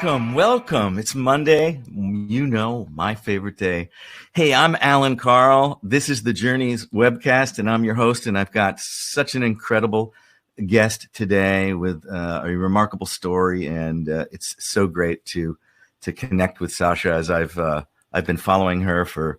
Welcome. It's Monday. You know, my favorite day. Hey, I'm Alan Carl. This is the Journeys webcast, and I'm your host. And I've got such an incredible guest today with a remarkable story, and it's so great to connect with Sasha, as I've been following her for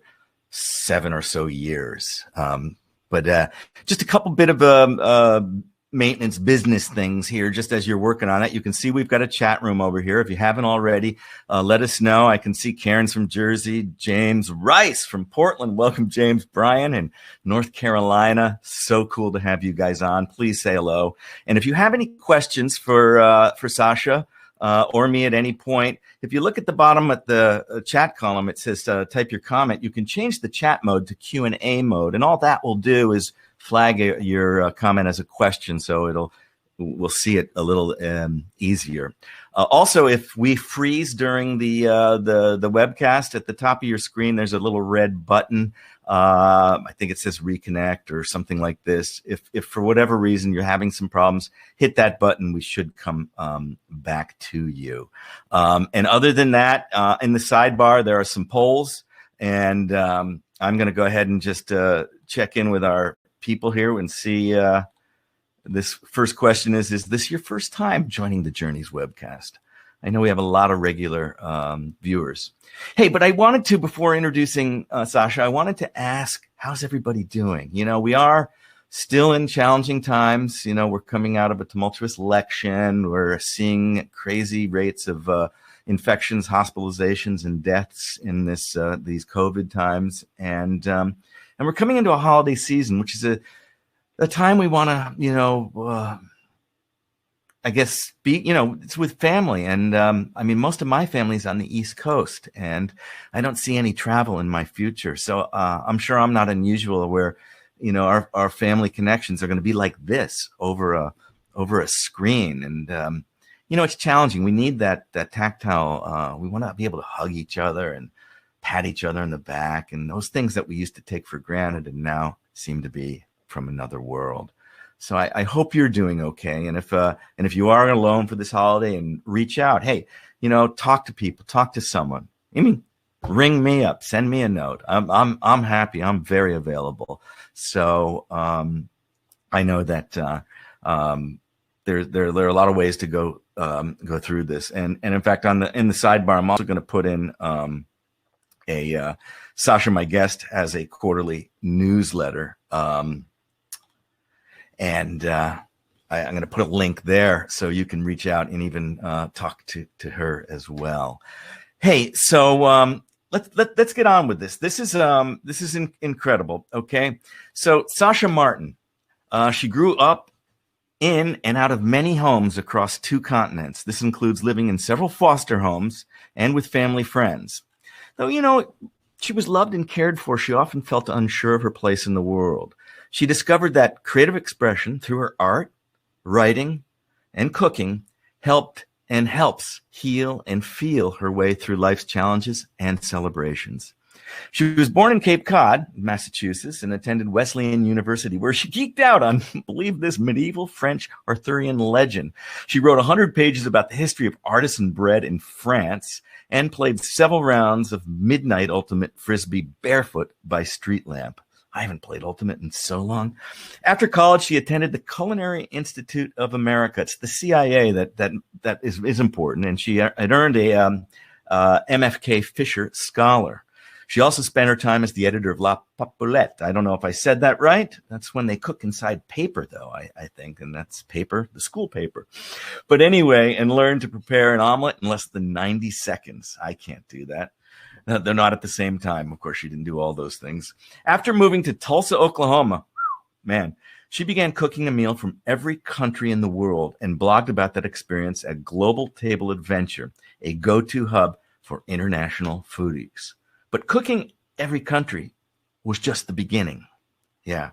7 or so years. But just a couple bit of maintenance business things here, just as you're working on it. You can see we've got a chat room over here. If you haven't already, let us know. I can see Karen's from Jersey, James Rice from Portland. Welcome, James. Brian in North Carolina. So cool to have you guys on. Please say hello. And if you have any questions for Sasha or me at any point, if you look at the bottom at the chat column, it says type your comment. You can change the chat mode to Q&A mode, and all that will do is flag your comment as a question, so we'll see it a little easier. Also, if we freeze during the webcast, at the top of your screen, there's a little red button. I think it says reconnect or something like this. If for whatever reason you're having some problems, hit that button. We should come back to you. And other than that, in the sidebar, there are some polls, and I'm going to go ahead and just check in with our people here and see. This first question is this your first time joining the Journeys webcast? I know we have a lot of regular viewers. Hey, but I wanted to, before introducing Sasha, I wanted to ask, how's everybody doing? You know, we are still in challenging times. You know, we're coming out of a tumultuous election. We're seeing crazy rates of infections, hospitalizations, and deaths in these COVID times. And we're coming into a holiday season, which is a time we want to, I guess, it's with family. And I mean, most of my family's on the East Coast, and I don't see any travel in my future. So I'm sure I'm not unusual where, you know, our family connections are going to be like this over a screen. And, you know, it's challenging. We need that tactile. We want to be able to hug each other and pat each other in the back, and those things that we used to take for granted and now seem to be from another world. So I hope you're doing okay. And if you are alone for this holiday, and reach out, hey, you know, talk to people, talk to someone. I mean, ring me up, send me a note. I'm happy. I'm very available. So I know that there are a lot of ways to go through this. And in fact, in the sidebar, I'm also going to put in Sasha, my guest, has a quarterly newsletter. I'm going to put a link there so you can reach out and even talk to her as well. Hey, so let's get on with this. This is incredible. Okay, so Sasha Martin, she grew up in and out of many homes across 2 continents. This includes living in several foster homes and with family friends. Though, you know, she was loved and cared for, she often felt unsure of her place in the world. She discovered that creative expression through her art, writing, and cooking helped and helps heal and feel her way through life's challenges and celebrations. She was born in Cape Cod, Massachusetts, and attended Wesleyan University, where she geeked out on, believe this, medieval French Arthurian legend. She wrote 100 pages about the history of artisan bread in France, and played several rounds of Midnight Ultimate Frisbee barefoot by street lamp. I haven't played Ultimate in so long. After college, she attended the Culinary Institute of America. It's the CIA that is important, and she had earned a MFK Fisher Scholar. She also spent her time as the editor of La Papelette. I don't know if I said that right. That's when they cook inside paper, though, I think. And that's paper, the school paper. But anyway, and learned to prepare an omelet in less than 90 seconds. I can't do that. They're not at the same time. Of course, she didn't do all those things. After moving to Tulsa, Oklahoma, man, she began cooking a meal from every country in the world and blogged about that experience at Global Table Adventure, a go-to hub for international foodies. But cooking every country was just the beginning. Yeah.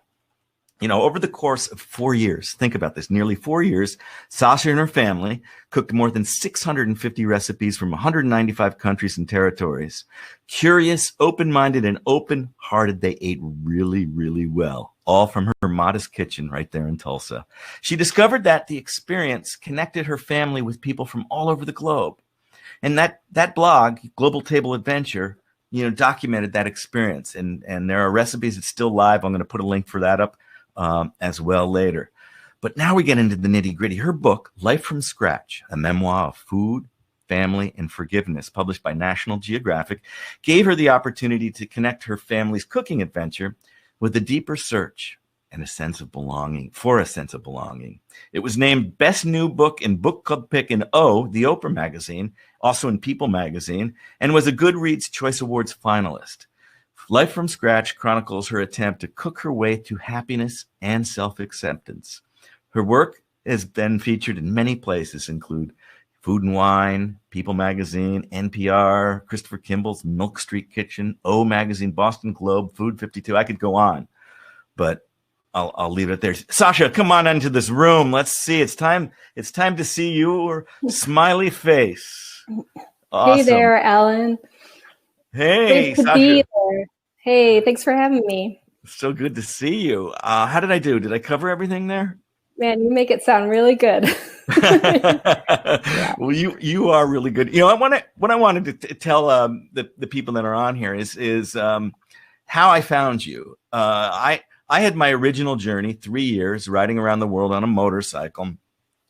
You know, over the course of 4 years, think about this, nearly 4 years, Sasha and her family cooked more than 650 recipes from 195 countries and territories. Curious, open-minded, and open-hearted, they ate really, really well, all from her modest kitchen right there in Tulsa. She discovered that the experience connected her family with people from all over the globe. And that blog, Global Table Adventure, documented that experience. And there are recipes that's still live. I'm going to put a link for that up as well later. But now we get into the nitty gritty. Her book, Life from Scratch, a memoir of food, family, and forgiveness, published by National Geographic, gave her the opportunity to connect her family's cooking adventure with a deeper search and a sense of belonging. It was named Best New Book in Book Club Pick in the Oprah magazine, also in People magazine, and was a Goodreads Choice Awards finalist. Life from Scratch chronicles her attempt to cook her way to happiness and self-acceptance. Her work has been featured in many places, include Food and Wine, People magazine, NPR, Christopher Kimball's Milk Street Kitchen, O magazine, Boston Globe, Food 52. I could go on, but I'll leave it there. Sasha, come on into this room. Let's see. It's time to see your smiley face. Awesome. Hey there, Alan. Hey, Great to Sasha. be there. Hey, thanks for having me. So good to see you. How did I do? Did I cover everything there? Man, you make it sound really good. Well, you are really good. What I wanted to tell the people that are on here is how I found you. I had my original journey, 3 years riding around the world on a motorcycle.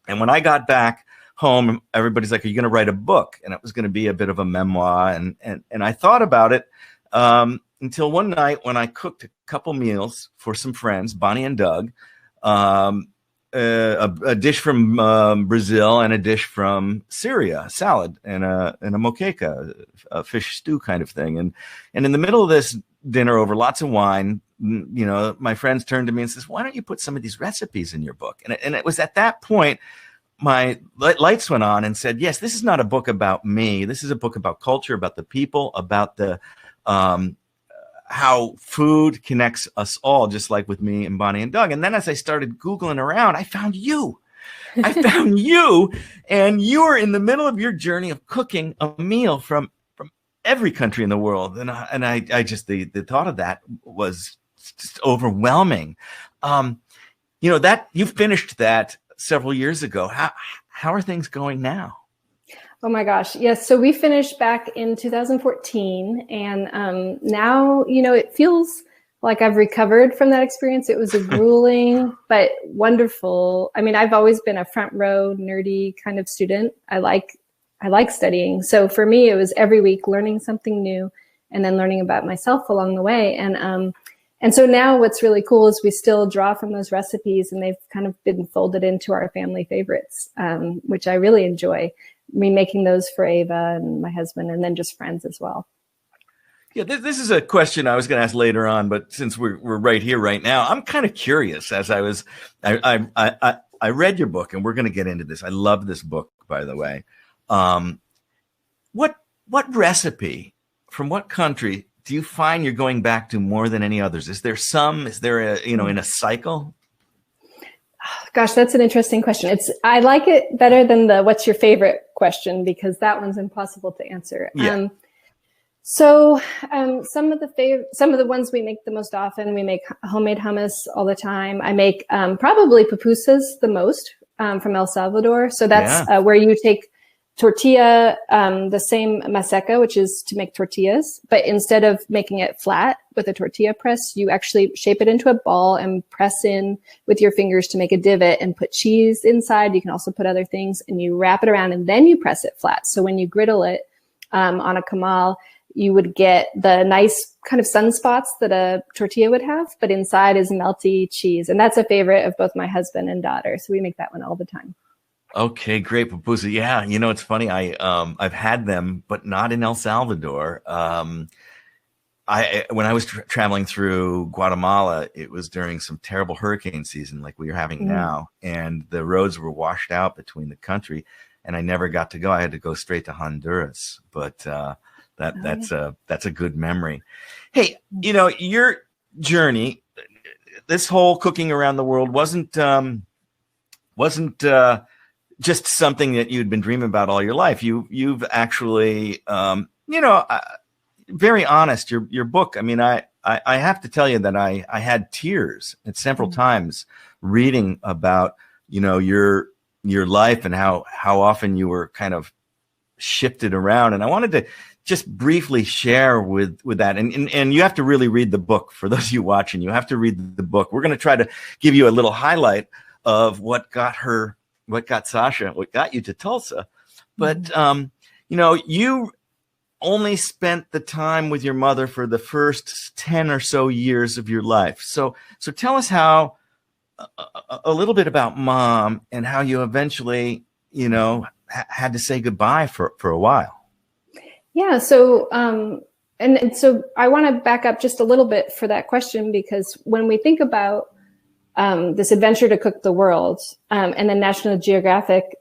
And when I got back home, everybody's like, are you going to write a book? And it was going to be a bit of a memoir. And I thought about it until one night when I cooked a couple meals for some friends, Bonnie and Doug, a dish from Brazil and a dish from Syria, a salad and a moqueca, a fish stew kind of thing. And in the middle of this dinner over lots of wine, my friends turned to me and says, why don't you put some of these recipes in your book? And it was at that point my lights went on and said, yes, this is not a book about me. This is a book about culture, about the people, about the how food connects us all, just like with me and Bonnie and Doug. And then as I started Googling around, I found you. And you are in the middle of your journey of cooking a meal from every country in the world. And I just, the thought of that was just overwhelming. That you finished that several years ago. How are things going now? Oh my gosh. Yes. So we finished back in 2014 and now, it feels like I've recovered from that experience. It was a grueling, but wonderful. I mean, I've always been a front row nerdy kind of student. I like studying. So for me, it was every week learning something new and then learning about myself along the way. And so now what's really cool is we still draw from those recipes and they've kind of been folded into our family favorites, which I really enjoy. Me making those for Ava and my husband, and then just friends as well. Yeah, this is a question I was going to ask later on, but since we're right here, right now, I'm kind of curious. As I read your book, and we're going to get into this. I love this book, by the way. What recipe from what country do you find you're going back to more than any others? Is there in a cycle? Gosh, that's an interesting question. I like it better than the what's your favorite question, because that one's impossible to answer. Yeah. Some of the ones we make the most often, we make homemade hummus all the time. I make probably pupusas the most from El Salvador. So that's where you take tortilla, the same maseca, which is to make tortillas, but instead of making it flat with a tortilla press, you actually shape it into a ball and press in with your fingers to make a divot and put cheese inside. You can also put other things and you wrap it around and then you press it flat. So when you griddle it on a comal, you would get the nice kind of sunspots that a tortilla would have, but inside is melty cheese. And that's a favorite of both my husband and daughter. So we make that one all the time. Okay, great. Pupusa. Yeah. It's funny. I've had them, but not in El Salvador. When I was traveling through Guatemala, it was during some terrible hurricane season like we are having now. And the roads were washed out between the country and I never got to go. I had to go straight to Honduras, but, that's a good memory. Hey, your journey, this whole cooking around the world wasn't just something that you'd been dreaming about all your life. You've actually, very honest, your book. I mean, I have to tell you that I had tears at several times reading about, your life and how often you were kind of shifted around. And I wanted to just briefly share with that. And you have to really read the book. For those of you watching, you have to read the book. We're going to try to give you a little highlight of what got Sasha, what got you to Tulsa. But, you only spent the time with your mother for the first 10 or so years of your life. So tell us how, a little bit about Mom and how you eventually, had to say goodbye for a while. Yeah. So, and so I want to back up just a little bit for that question, because when we think about this adventure to cook the world, and then National Geographic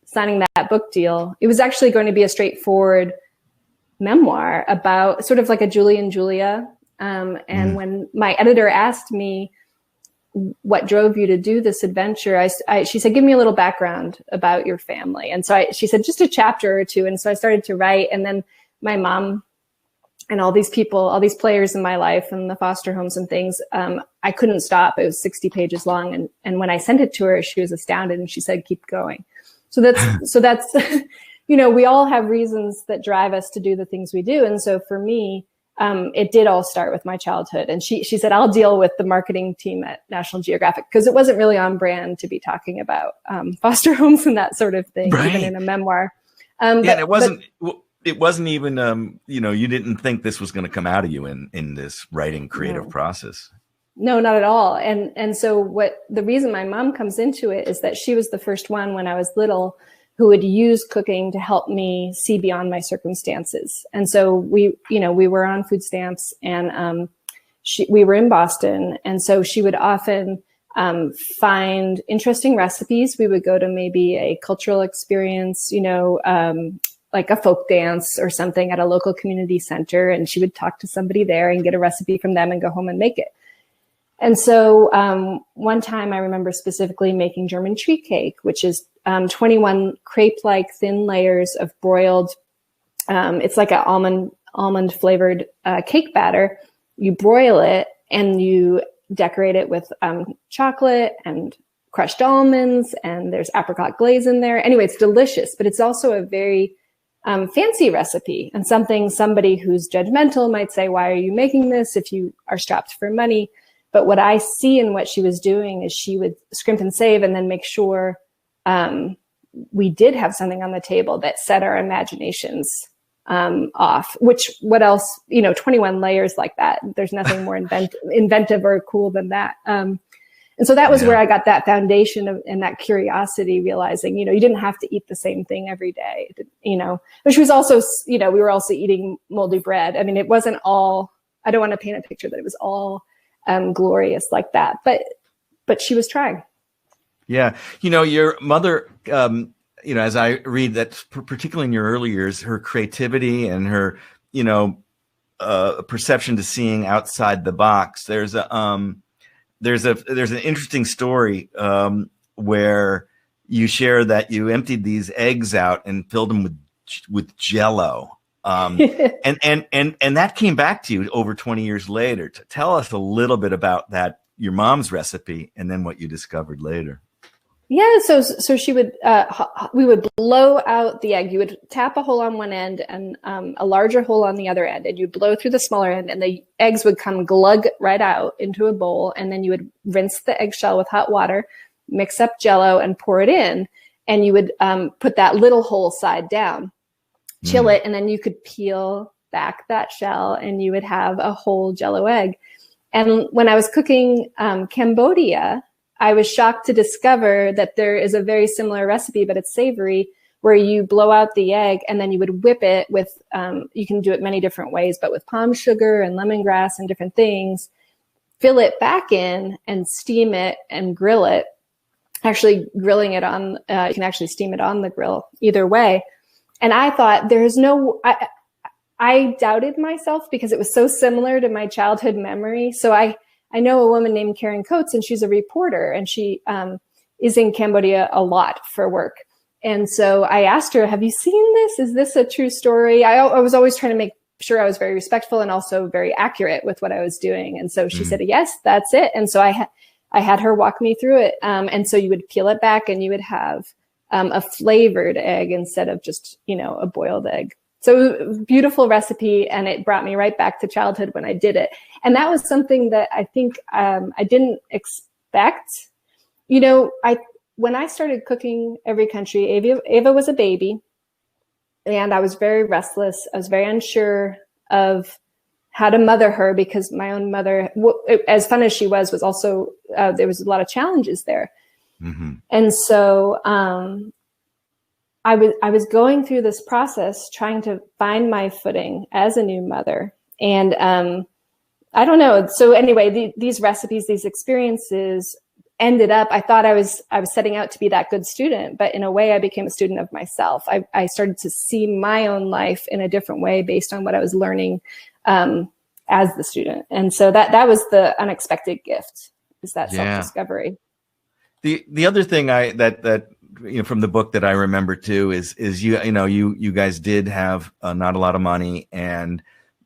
signing that book deal, it was actually going to be a straightforward memoir about sort of like a Julie and Julia. And when my editor asked me, what drove you to do this adventure, she said, give me a little background about your family. And so she said, just a chapter or two. And so I started to write, and then my mom and all these people, all these players in my life and the foster homes and things, I couldn't stop. It was 60 pages long. And when I sent it to her, she was astounded, and she said, keep going. So that's, we all have reasons that drive us to do the things we do. And so for me, it did all start with my childhood. And she said, I'll deal with the marketing team at National Geographic, because it wasn't really on brand to be talking about foster homes and that sort of thing, right, even in a memoir. And it wasn't even, you didn't think this was going to come out of you in this writing creative process. No, not at all. And so the reason my mom comes into it is that she was the first one when I was little who would use cooking to help me see beyond my circumstances. And so we were on food stamps, and we were in Boston. And so she would often find interesting recipes. We would go to maybe a cultural experience, like a folk dance or something at a local community center. And she would talk to somebody there and get a recipe from them and go home and make it. And so one time I remember specifically making German tree cake, which is 21 crepe-like thin layers of broiled, it's like an almond flavored cake batter. You broil it and you decorate it with chocolate and crushed almonds, and there's apricot glaze in there. Anyway, it's delicious, but it's also a very fancy recipe, and somebody who's judgmental might say, why are you making this if you are strapped for money? But what I see in what she was doing is she would scrimp and save and then make sure we did have something on the table that set our imaginations off. What else, 21 layers like that. There's nothing more inventive or cool than that. And so that was where I got that foundation and that curiosity, realizing, you didn't have to eat the same thing every day, which was also, we were also eating moldy bread. I mean, it wasn't all, I don't want to paint a picture that it was all glorious like that, but she was trying. Yeah. Your mother, as I read that, particularly in your early years, her creativity and her, perception to seeing outside the box. There's an interesting story where you share that you emptied these eggs out and filled them with Jell-O. And that came back to you over 20 years later. To tell us a little bit about that, your mom's recipe, and then what you discovered later. Yeah, so she would, we would blow out the egg. You would tap a hole on one end and a larger hole on the other end, and you'd blow through the smaller end, and the eggs would come glug right out into a bowl. And then you would rinse the eggshell with hot water, mix up Jell-O, and pour it in. And you would put that little hole side down, chill it, and then you could peel back that shell, and you would have a whole Jell-O egg. And when I was cooking Cambodia, I was shocked to discover that there is a very similar recipe, but it's savory, where you blow out the egg and then you would whip it with, you can do it many different ways, but with palm sugar and lemongrass and different things, fill it back in and steam it and grill it. Actually grilling it on, you can actually steam it on the grill either way. And I thought I doubted myself because it was so similar to my childhood memory. So I know a woman named Karen Coates, and she's a reporter, and she is in Cambodia a lot for work. And so I asked her, have you seen this? Is this a true story? I was always trying to make sure I was very respectful and also very accurate with what I was doing. And so she said, yes, that's it. And so I had her walk me through it. And so you would peel it back, and you would have a flavored egg instead of just, a boiled egg. So beautiful recipe. And it brought me right back to childhood when I did it. And that was something that I think I didn't expect. When I started cooking Every Country, Ava was a baby, and I was very restless. I was very unsure of how to mother her, because my own mother, as fun as she was also, there was a lot of challenges there. Mm-hmm. And so I was going through this process, trying to find my footing as a new mother. And I don't know. So anyway, these recipes, these experiences ended up, I thought I was setting out to be that good student, but in a way I became a student of myself. I started to see my own life in a different way based on what I was learning as the student. And so that was the unexpected gift, is that self-discovery. The other thing that from the book that I remember too is you guys did have not a lot of money,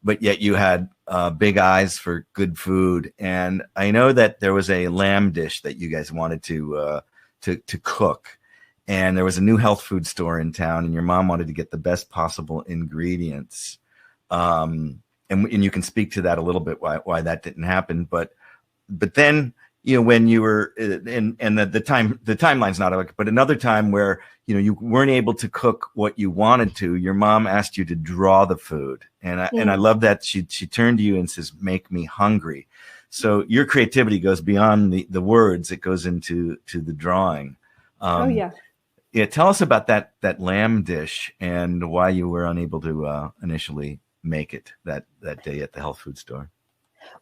but yet you had big eyes for good food. And I know that there was a lamb dish that you guys wanted to cook, and there was a new health food store in town, and your mom wanted to get the best possible ingredients. And you can speak to that a little bit, why that didn't happen. But then, when you were and the timeline's not, but another time where, you weren't able to cook what you wanted to, your mom asked you to draw the food. And I love that she turned to you and says, "Make me hungry." So your creativity goes beyond the words. It goes into the drawing. Yeah. Tell us about that lamb dish and why you were unable to initially make it that day at the health food store.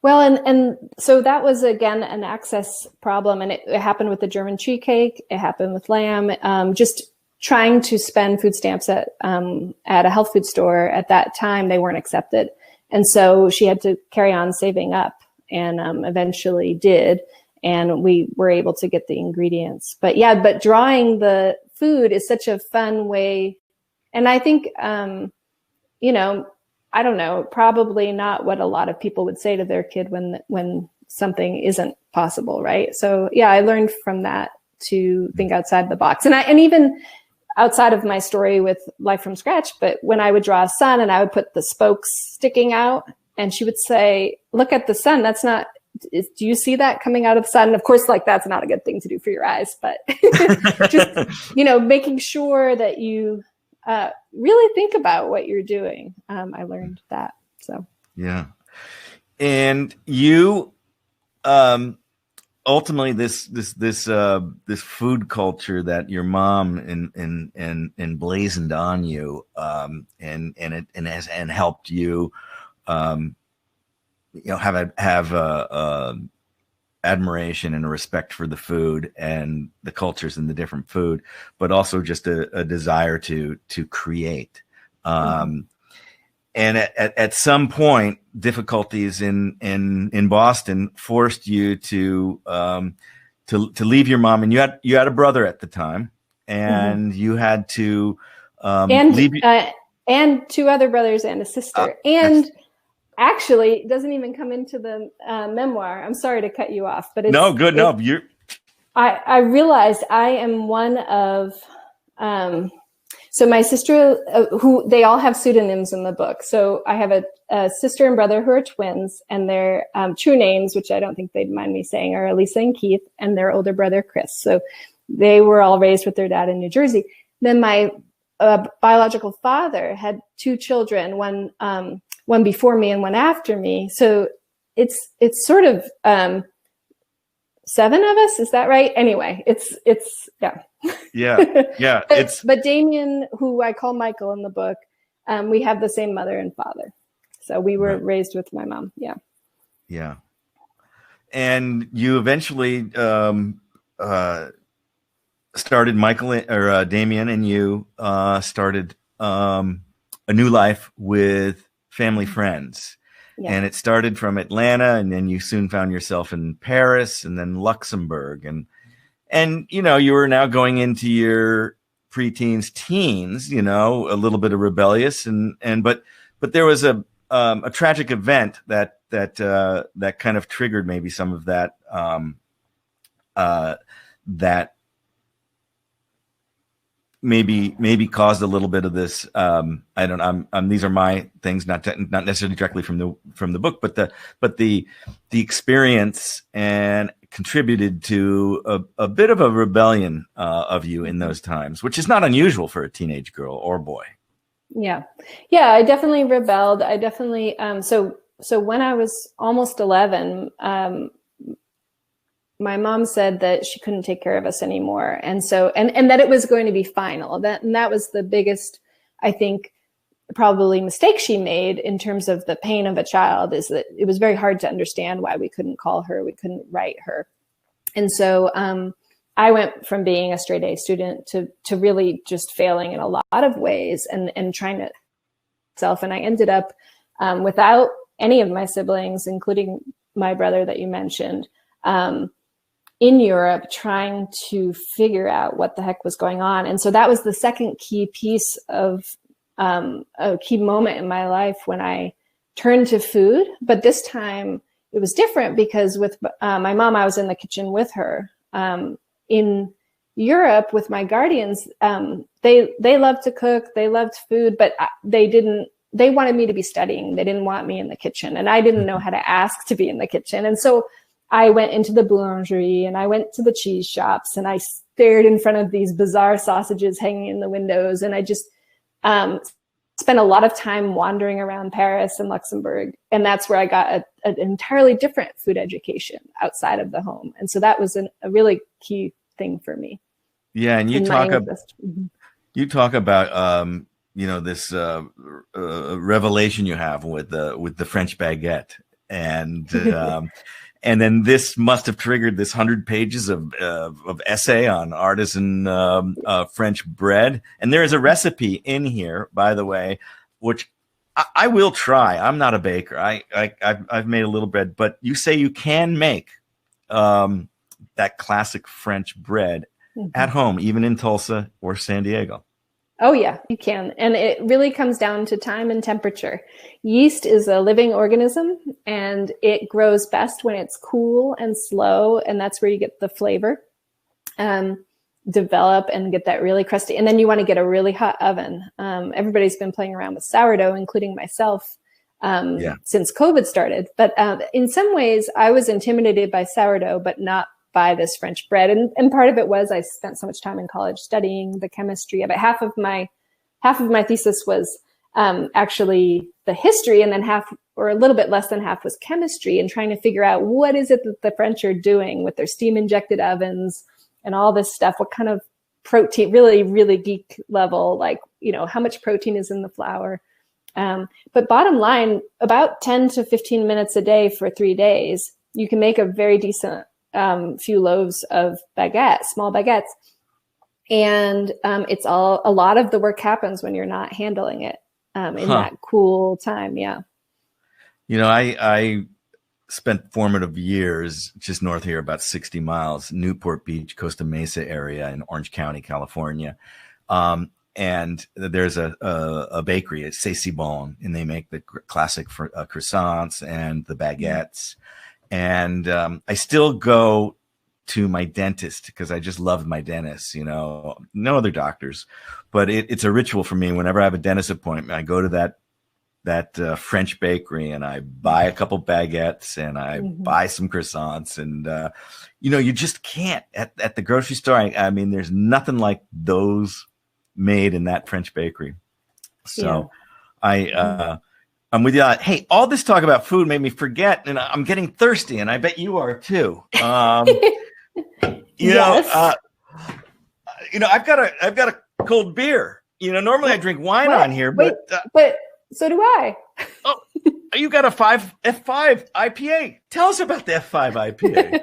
Well, and so that was, again, an access problem. And it happened with the German tree cake. It happened with lamb. Just trying to spend food stamps at a health food store at that time, they weren't accepted. And so she had to carry on saving up, and eventually did. And we were able to get the ingredients. But drawing the food is such a fun way. And I think, I don't know, probably not what a lot of people would say to their kid when something isn't possible, right? So I learned from that to think outside the box, and even outside of my story with Life from Scratch. But when I would draw a sun and I would put the spokes sticking out, and she would say, "Look at the sun. That's not. Do you see that coming out of the sun?" And of course, that's not a good thing to do for your eyes, but just making sure that you really think about what you're doing. I learned that. So yeah, and you ultimately this food culture that your mom emblazoned on you, and helped you, have a admiration and a respect for the food and the cultures and the different food, but also just a desire to create. And at some point, difficulties in Boston forced you to leave your mom, and you had a brother at the time, and you had to leave. And two other brothers and a sister, and. Actually, it doesn't even come into the memoir. I'm sorry to cut you off, but no, good. No, you're. I realized I am one of. So my sister, who they all have pseudonyms in the book. So I have a sister and brother who are twins, and their true names, which I don't think they'd mind me saying, are Elisa and Keith, and their older brother Chris. So they were all raised with their dad in New Jersey. Then my biological father had two children, one before me and one after me. So it's sort of 7 of us. Is that right? Anyway, it's yeah. But Damien, who I call Michael in the book, we have the same mother and father. So we were raised with my mom. Yeah. Yeah. And you eventually started Damien and you started a new life with Family Friends. Yeah. And it started from Atlanta, and then you soon found yourself in Paris and then Luxembourg. And you were now going into your preteens, teens, a little bit of rebellious, but there was a tragic event that kind of triggered maybe some of that maybe caused a little bit of this. I don't. These are my things, not necessarily directly from the book, but the experience and contributed to a bit of a rebellion of you in those times, which is not unusual for a teenage girl or boy. Yeah. I definitely rebelled. I definitely. So when I was almost 11. My mom said that she couldn't take care of us anymore. And so, and that it was going to be final. That was the biggest, I think, probably mistake she made in terms of the pain of a child, is that it was very hard to understand why we couldn't call her, we couldn't write her. And so I went from being a straight A student to really just failing in a lot of ways and trying to self. And I ended up without any of my siblings, including my brother that you mentioned, in Europe, trying to figure out what the heck was going on. And so that was the second key piece of a key moment in my life when I turned to food. But this time it was different because with my mom, I was in the kitchen with her. In Europe with my guardians, they loved to cook, they loved food, but they wanted me to be studying. They didn't want me in the kitchen, and I didn't know how to ask to be in the kitchen. And so I went into the boulangerie and I went to the cheese shops and I stared in front of these bizarre sausages hanging in the windows. And I just spent a lot of time wandering around Paris and Luxembourg. And that's where I got an entirely different food education outside of the home. And so that was a really key thing for me. Yeah. And you talk about, this revelation you have with the French baguette. And, and then this must have triggered this 100 pages of essay on artisan French bread. And there is a recipe in here, by the way, which I will try. I'm not a baker. I've made a little bread, but you say you can make that classic French bread at home, even in Tulsa or San Diego. Oh, yeah, you can. And it really comes down to time and temperature. Yeast is a living organism, and it grows best when it's cool and slow. And that's where you get the flavor develop and get that really crusty. And then you want to get a really hot oven. Everybody's been playing around with sourdough, including myself, since COVID started. But in some ways, I was intimidated by sourdough, but not by this French bread. And part of it was I spent so much time in college studying the chemistry of it. Half of my thesis was actually the history, and then half, or a little bit less than half, was chemistry, and trying to figure out what is it that the French are doing with their steam injected ovens and all this stuff. What kind of protein, really, really geek level, like, how much protein is in the flour. But bottom line, about 10 to 15 minutes a day for 3 days, you can make a very decent few loaves of baguettes, small baguettes. And a lot of the work happens when you're not handling it in that cool time. Yeah. I spent formative years just north here, about 60 miles, Newport Beach, Costa Mesa area in Orange County, California. And there's a bakery, it's C'est Si Bon, and they make the classic croissants and the baguettes. And I still go to my dentist because I just love my dentist, no other doctors. But it's a ritual for me. Whenever I have a dentist appointment, I go to that French bakery and I buy a couple baguettes and I buy some croissants. And, you just can't at the grocery store. I mean, there's nothing like those made in that French bakery. So I'm with you. Hey, all this talk about food made me forget, and I'm getting thirsty, and I bet you are too. Yes. I've got a cold beer. Normally I drink wine on here, but so do I. Oh, you got a F5 IPA. Tell us about the F5 IPA.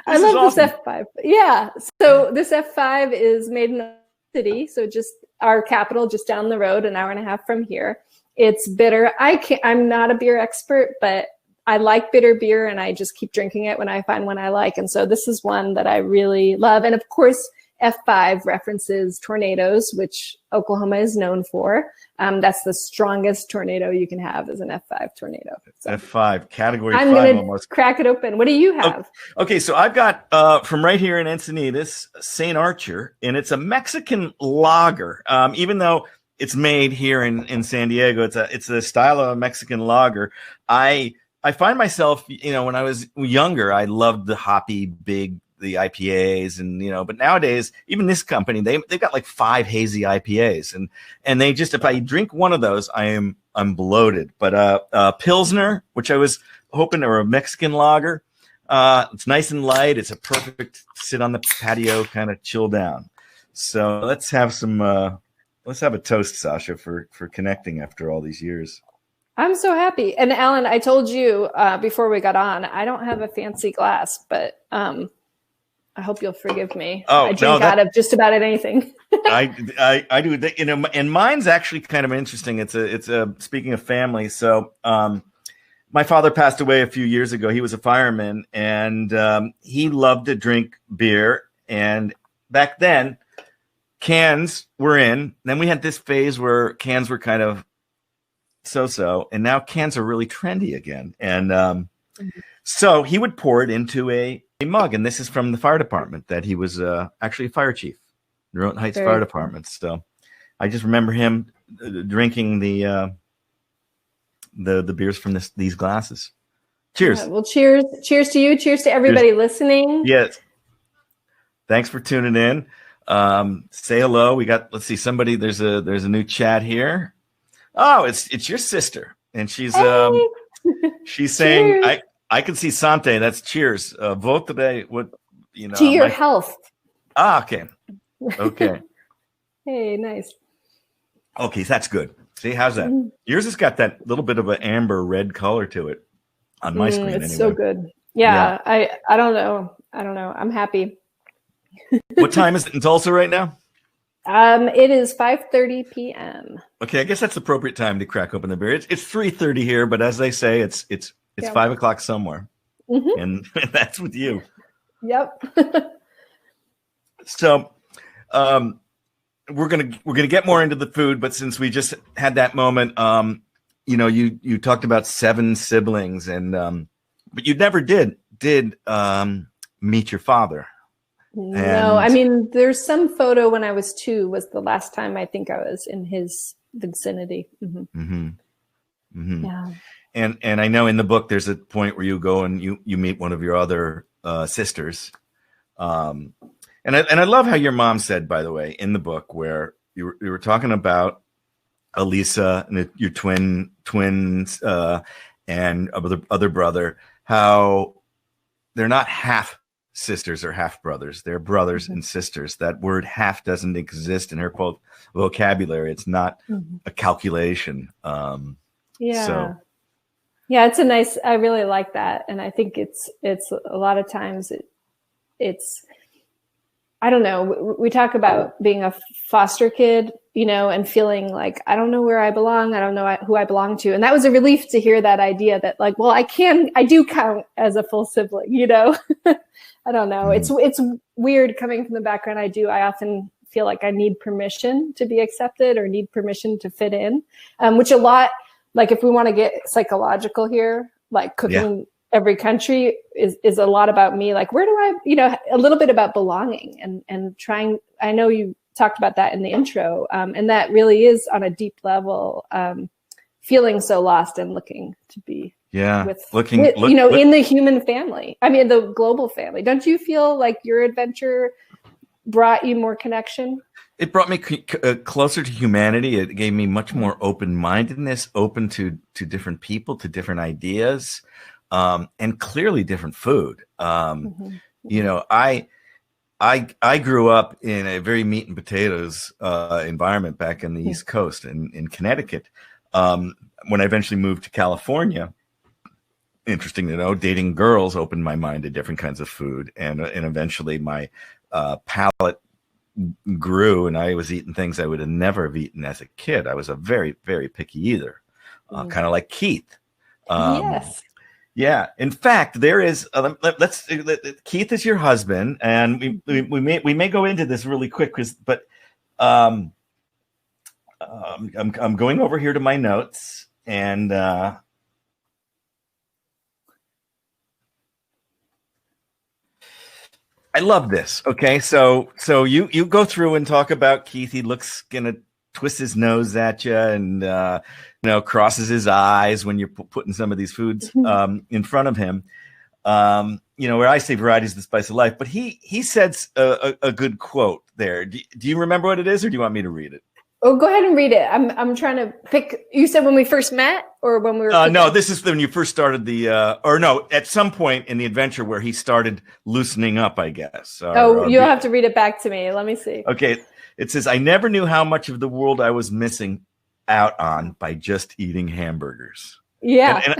I love this F5. Yeah. So this F5 is made in a city, so just our capital, just down the road, an hour and a half from here. It's bitter. I'm not a beer expert, but I like bitter beer, and I just keep drinking it when I find one I like. And so this is one that I really love. And of course, F5 references tornadoes, which Oklahoma is known for. That's the strongest tornado you can have is an F5 tornado. So F5, category I'm 5 going almost. to crack it open. What do you have? Okay, so I've got from right here in Encinitas, St. Archer, and it's a Mexican lager. Even though it's made here in San Diego, it's a style of a Mexican lager. I find myself, when I was younger, I loved the hoppy, the IPAs, and but nowadays, even this company, they've got like 5 hazy IPAs, and they just, if I drink one of those, I'm bloated. But Pilsner, which I was hoping, or a Mexican lager, it's nice and light. It's a perfect sit on the patio, kind of chill down. So let's have a toast, Sasha, for connecting after all these years. I'm so happy. And Alan, I told you before we got on, I don't have a fancy glass, but I hope you'll forgive me. Oh, I drink out of just about anything. I do. And mine's actually kind of interesting. It's a speaking of family. So my father passed away a few years ago. He was a fireman, and he loved to drink beer. And back then, cans were in. Then we had this phase where cans were kind of so, and now cans are really trendy again. And so he would pour it into a mug, and this is from the fire department that he was actually a fire chief, Norotan Heights Fire Department. So I just remember him drinking the beers from these glasses. Cheers. Yeah, well, cheers to you. Cheers to everybody listening. Yes. Thanks for tuning in. Say hello. We got, let's see, somebody, there's a new chat here. Oh, it's your sister, and she's she's saying, I can see Sante. That's cheers. Vote today. What to your health. Okay. Hey, nice. Okay, that's good. See, how's that? Yours has got that little bit of an amber red color to it on my screen. It's anyway. so good. Yeah. I don't know. I'm happy. What time is it in Tulsa right now? It is 5:30 p.m. Okay, I guess that's the appropriate time to crack open the beer. It's 3:30 here, but as they say, it's 5 o'clock somewhere, and that's with you. Yep. So, we're gonna get more into the food, but since we just had that moment, you talked about 7 siblings, and but you never did meet your father. No, I mean, there's some photo when I was 2 was the last time I think I was in his vicinity. Yeah. And I know in the book there's a point where you go and you meet one of your other sisters. And I love how your mom said, by the way, in the book, where you were talking about Elisa and your twins and other brother, how they're not half sisters or half brothers. They're brothers and sisters. That word half doesn't exist in her quote vocabulary. It's not a calculation. Yeah, it's a nice, I really like that. And I think it's a lot of times it's, I don't know, we talk about being a foster kid, and feeling like, I don't know where I belong. I don't know who I belong to. And that was a relief to hear that idea that like, well, I do count as a full sibling, I don't know. It's weird coming from the background I do. I often feel like I need permission to be accepted or need permission to fit in, which a lot, like if we want to get psychological here, like cooking every country is a lot about me. Like, where do I, a little bit about belonging and trying, I know you talked about that in the intro. And that really is on a deep level, feeling so lost and looking to be in the human family. I mean, the global family. Don't you feel like your adventure brought you more connection? It brought me closer to humanity. It gave me much more open-mindedness, open to different people, to different ideas, and clearly different food. I grew up in a very meat and potatoes environment back in the East Coast in Connecticut. When I eventually moved to California, interesting to know, dating girls opened my mind to different kinds of food, and eventually my palate grew, and I was eating things I would have never have eaten as a kid. I was a very, very picky eater, kind of like Keith. Yes. Yeah. In fact, there is. Keith is your husband, and we may go into this really quick, but um, I'm going over here to my notes, and I love this. Okay, so you go through and talk about Keith. He looks gonna twist his nose at you, and crosses his eyes when you're putting some of these foods in front of him. Where I say variety is the spice of life, but he said a good quote there. Do you remember what it is, or do you want me to read it? Oh, go ahead and read it. I'm trying to pick. You said when we first met, or when we were? No, this is when you first started at some point in the adventure where he started loosening up, I guess. You'll have to read it back to me. Let me see. Okay, it says, "I never knew how much of the world I was missing out on by just eating hamburgers." Yeah,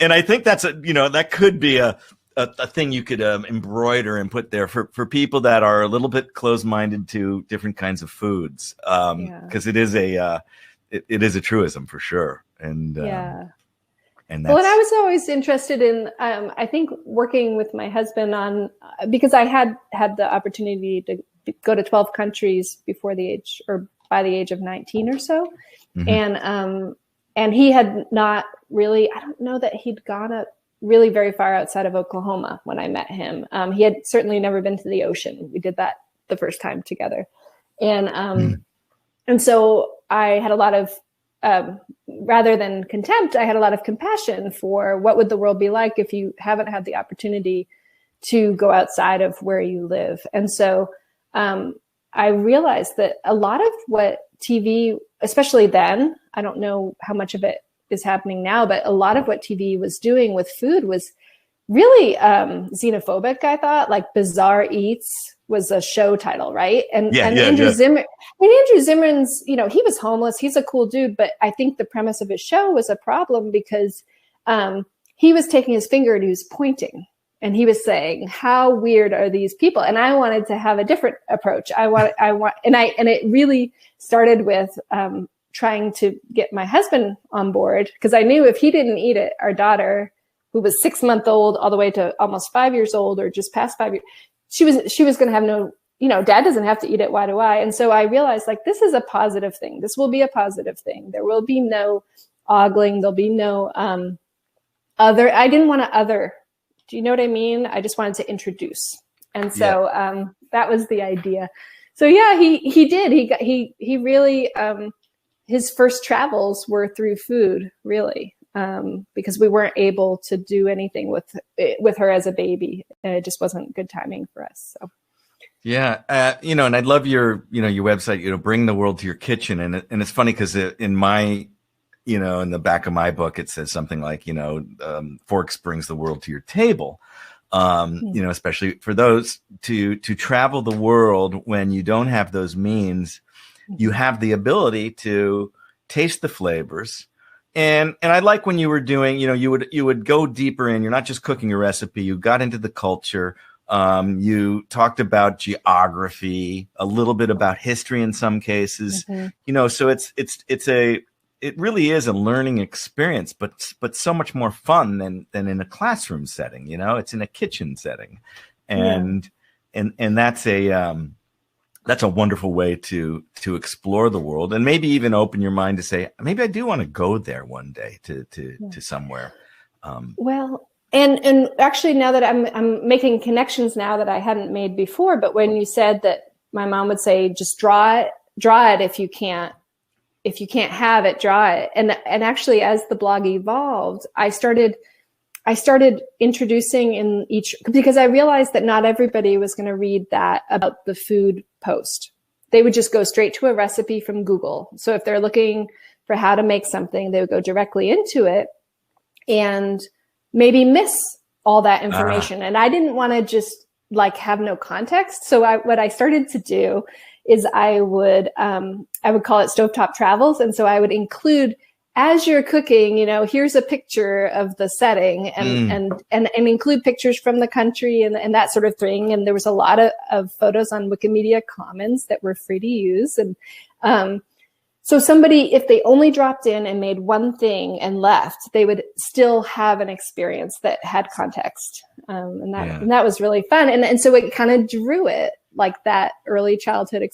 and I think that's that could be a thing you could embroider and put there for people that are a little bit closed-minded to different kinds of foods, because it is a truism for sure. And and I was always interested in I think working with my husband on because I had the opportunity to go to 12 countries by the age of 19 or so, and he had not really. I don't know that he'd gone really very far outside of Oklahoma when I met him. He had certainly never been to the ocean. We did that the first time together. And so I had a lot of, rather than contempt, I had a lot of compassion for what would the world be like if you haven't had the opportunity to go outside of where you live. And so I realized that a lot of what TV, especially then, I don't know how much of it is happening now, but a lot of what TV was doing with food was really xenophobic. I thought, like Bizarre Eats was a show title, right? And Andrew Zimmern's, he was homeless. He's a cool dude, but I think the premise of his show was a problem because he was taking his finger and he was pointing and he was saying, "How weird are these people?" And I wanted to have a different approach. And it really started with trying to get my husband on board, because I knew if he didn't eat it, our daughter, who was 6 months old all the way to almost 5 years old, or just past 5 years, she was going to have no, dad doesn't have to eat it. Why do I? And so I realized, like, this is a positive thing. This will be a positive thing. There will be no ogling. There'll be no other. I didn't want to other. Do you know what I mean? I just wanted to introduce. And so that was the idea. So yeah, he did. He really, his first travels were through food, really, because we weren't able to do anything with her as a baby. It just wasn't good timing for us. So, yeah, and I love your website. Bring the world to your kitchen, and it's funny because in my, in the back of my book it says something like, Forks brings the world to your table. Especially for those to travel the world when you don't have those means. You have the ability to taste the flavors. And I like when you were doing, you would go deeper in. You're not just cooking a recipe. You got into the culture. You talked about geography, a little bit about history in some cases. So it really is a learning experience, but so much more fun than in a classroom setting. It's in a kitchen setting, and that's a wonderful way to explore the world, and maybe even open your mind to say, maybe I do want to go there one day to somewhere. Well, and actually now that I'm making connections now that I hadn't made before, but when you said that my mom would say, just draw it if you can't have it, draw it. And actually, as the blog evolved, I started introducing in each, because I realized that not everybody was going to read that about the food post. They would just go straight to a recipe from Google. So if they're looking for how to make something, they would go directly into it and maybe miss all that information. And I didn't want to just have no context. So what I started to do is I would call it Stovetop Travels. And so I would include, as you're cooking, here's a picture of the setting and include pictures from the country and that sort of thing. And there was a lot of photos on Wikimedia Commons that were free to use. And So somebody, if they only dropped in and made one thing and left, they would still have an experience that had context. And that was really fun. And so it kind of drew it, like that early childhood,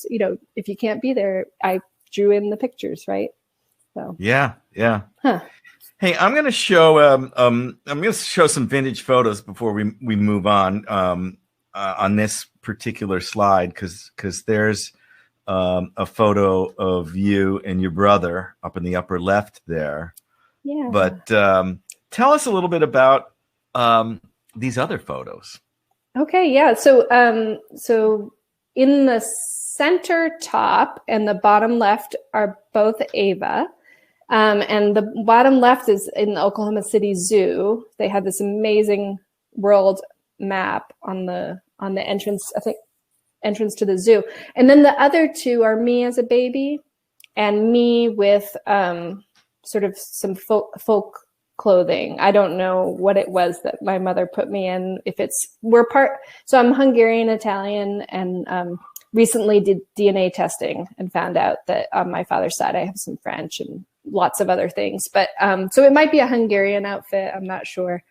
if you can't be there, I drew in the pictures, right? So yeah. Huh. Hey, I'm going to show some vintage photos before we move on this particular slide, because there's a photo of you and your brother up in the upper left there. Yeah. But tell us a little bit about these other photos. Okay. Yeah. So in the center top and the bottom left are both Ava. And the bottom left is in the Oklahoma City Zoo. They had this amazing world map on the entrance, I think, entrance to the zoo. And then the other two are me as a baby and me with sort of some folk clothing. I don't know what it was that my mother put me in. So I'm Hungarian Italian, and recently did DNA testing and found out that on my father's side I have some French and lots of other things. But so it might be a Hungarian outfit. I'm not sure.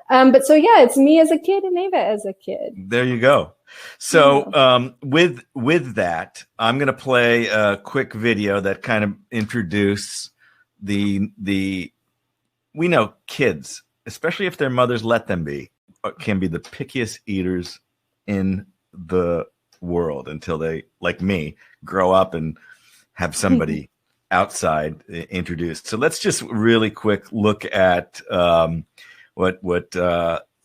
But so yeah, it's me as a kid and Ava as a kid. There you go. So with that, I'm going to play a quick video that kind of introduce we know kids, especially if their mothers let them be, can be the pickiest eaters in the world until they, like me, grow up and have somebody outside introduced. So let's just really quick look at what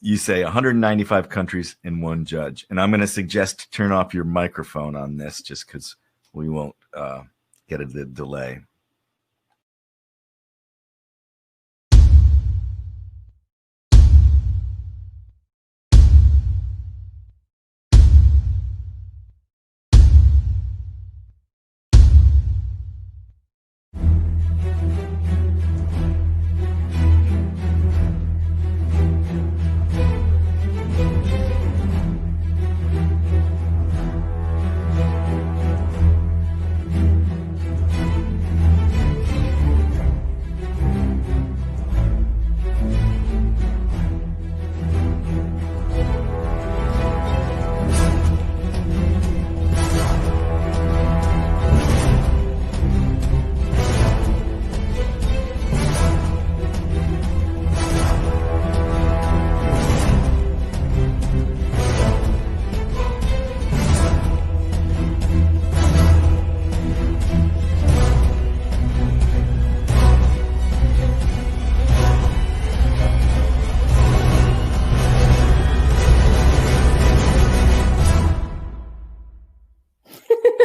you say, 195 countries and one judge. And I'm going to suggest to turn off your microphone on this just because we won't get a delay.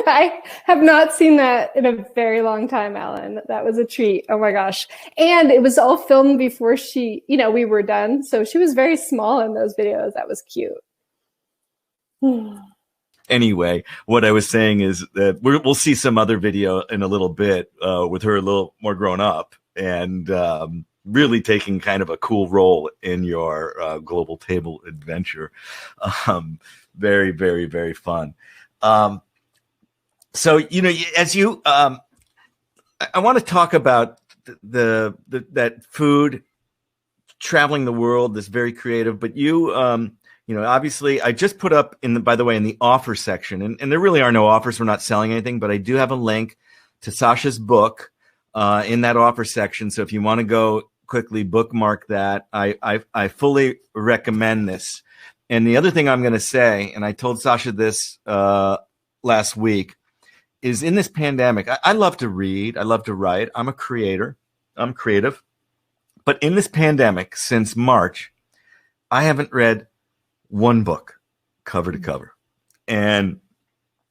I have not seen that in a very long time, Alan. That was a treat. Oh my gosh. And it was all filmed before we were done. So she was very small in those videos. That was cute. Anyway, what I was saying is that we'll see some other video in a little bit with her a little more grown up and really taking kind of a cool role in your global table adventure. Very, very, very fun. So, I want to talk about that food, traveling the world, this very creative, but obviously I just put up by the way, in the offer section, and there really are no offers. We're not selling anything, but I do have a link to Sasha's book in that offer section. So if you want to go quickly bookmark that, I fully recommend this. And the other thing I'm going to say, and I told Sasha this last week, is in this pandemic, I love to read. I love to write. I'm a creator. I'm creative. But in this pandemic, since March, I haven't read one book cover to cover. And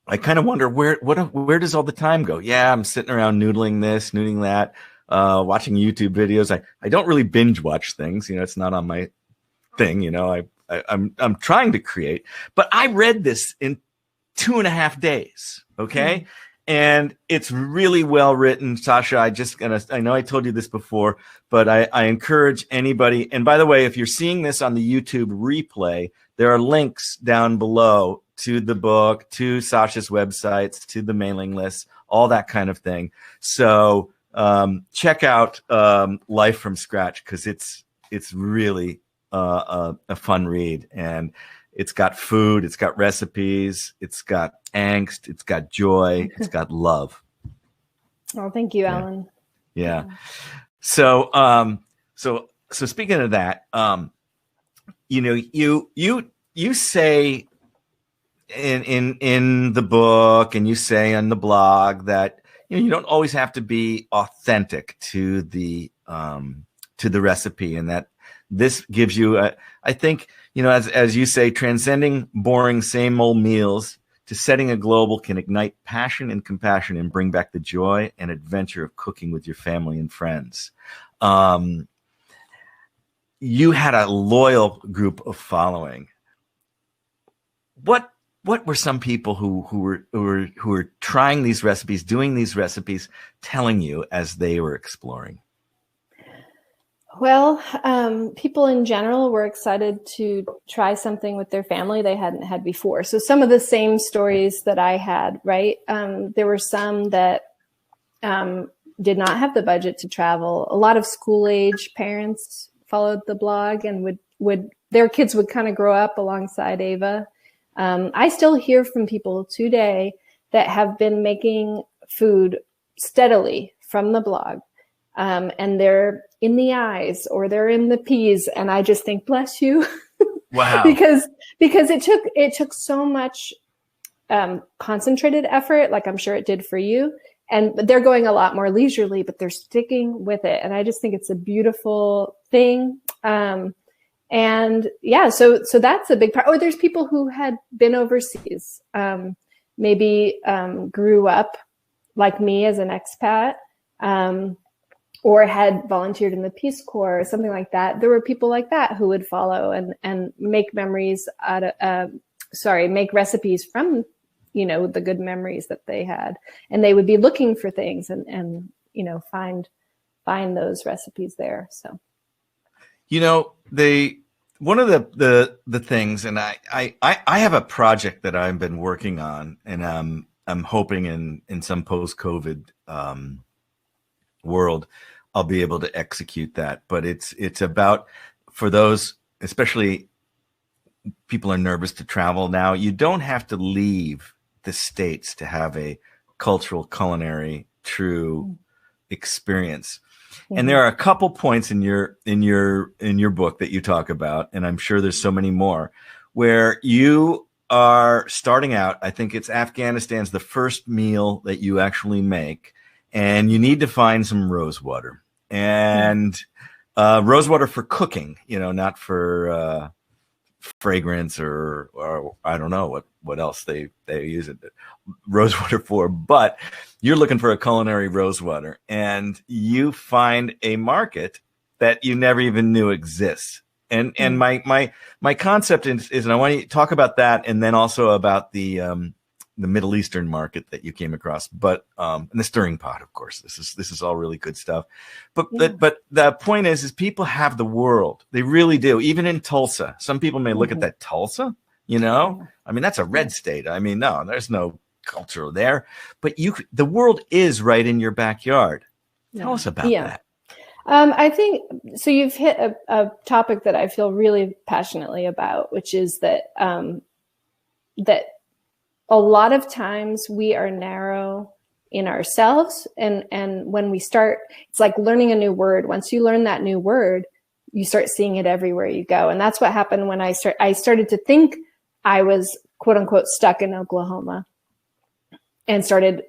I kind of wonder where does all the time go? Yeah, I'm sitting around noodling this, noodling that, watching YouTube videos. I don't really binge watch things. It's not on my thing. I'm trying to create. But I read this in 2.5 days. Okay. And it's really well written. Sasha, I know I told you this before, but I encourage anybody. And by the way, if you're seeing this on the YouTube replay, there are links down below to the book, to Sasha's websites, to the mailing list, all that kind of thing. So check out Life from Scratch, because it's really a fun read, and it's got food, it's got recipes, it's got angst, it's got joy, it's got love. Oh, thank you, Alan. Yeah. So so speaking of that, you say in the book, and you say on the blog that you don't always have to be authentic to the recipe, and that this gives you I think, as you say, transcending boring same old meals to setting a global can ignite passion and compassion and bring back the joy and adventure of cooking with your family and friends. You had a loyal group of following. What were some people who were trying these recipes, doing these recipes, telling you as they were exploring? Well, people in general were excited to try something with their family they hadn't had before. So some of the same stories that I had, right? There were some that did not have the budget to travel. A lot of school-age parents followed the blog, and would their kids would kind of grow up alongside Ava. I still hear from people today that have been making food steadily from the blog. And they're in the eyes or they're in the peas. And I just think, bless you. Wow. because it took so much concentrated effort, like I'm sure it did for you. But they're going a lot more leisurely, but they're sticking with it. And I just think it's a beautiful thing. And yeah, so that's a big part. Or there's people who had been overseas, maybe grew up like me as an expat, or had volunteered in the Peace Corps or something like that. There were people like that who would follow and make memories make recipes from, the good memories that they had. And they would be looking for things and find those recipes there. So, one of the things, and I have a project that I've been working on, and I'm hoping in some post-COVID world I'll be able to execute that. But it's about, for those, especially people are nervous to travel now, you don't have to leave the States to have a cultural, culinary, true experience. Mm-hmm. And there are a couple points in your book that you talk about, and I'm sure there's so many more, where you are starting out. I think it's Afghanistan's the first meal that you actually make, and you need to find some rose water. And rose water for cooking, not for fragrance or I don't know what else they use it, rose water for. But you're looking for a culinary rose water, and you find a market that you never even knew exists. And my concept is, and I want you to talk about that, and then also about the Middle Eastern market that you came across, but and the stirring pot, of course. This is all really good stuff. But the point is people have the world. They really do. Even in Tulsa, some people may look at that Tulsa. I mean, that's a red state. I mean, no, there's no culture there. But the world is right in your backyard. Tell us about that. I think so. You've hit a topic that I feel really passionately about, which is that that a lot of times we are narrow in ourselves. And when we start, it's like learning a new word. Once you learn that new word, you start seeing it everywhere you go. And that's what happened when I started to think I was, quote unquote, stuck in Oklahoma, and started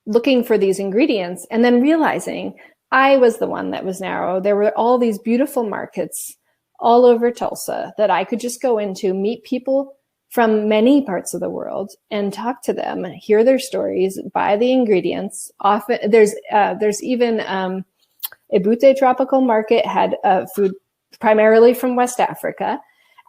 looking for these ingredients, and then realizing I was the one that was narrow. There were all these beautiful markets all over Tulsa that I could just go into, meet people from many parts of the world and talk to them, hear their stories, buy the ingredients. Often there's even Ebute Tropical Market had food primarily from West Africa.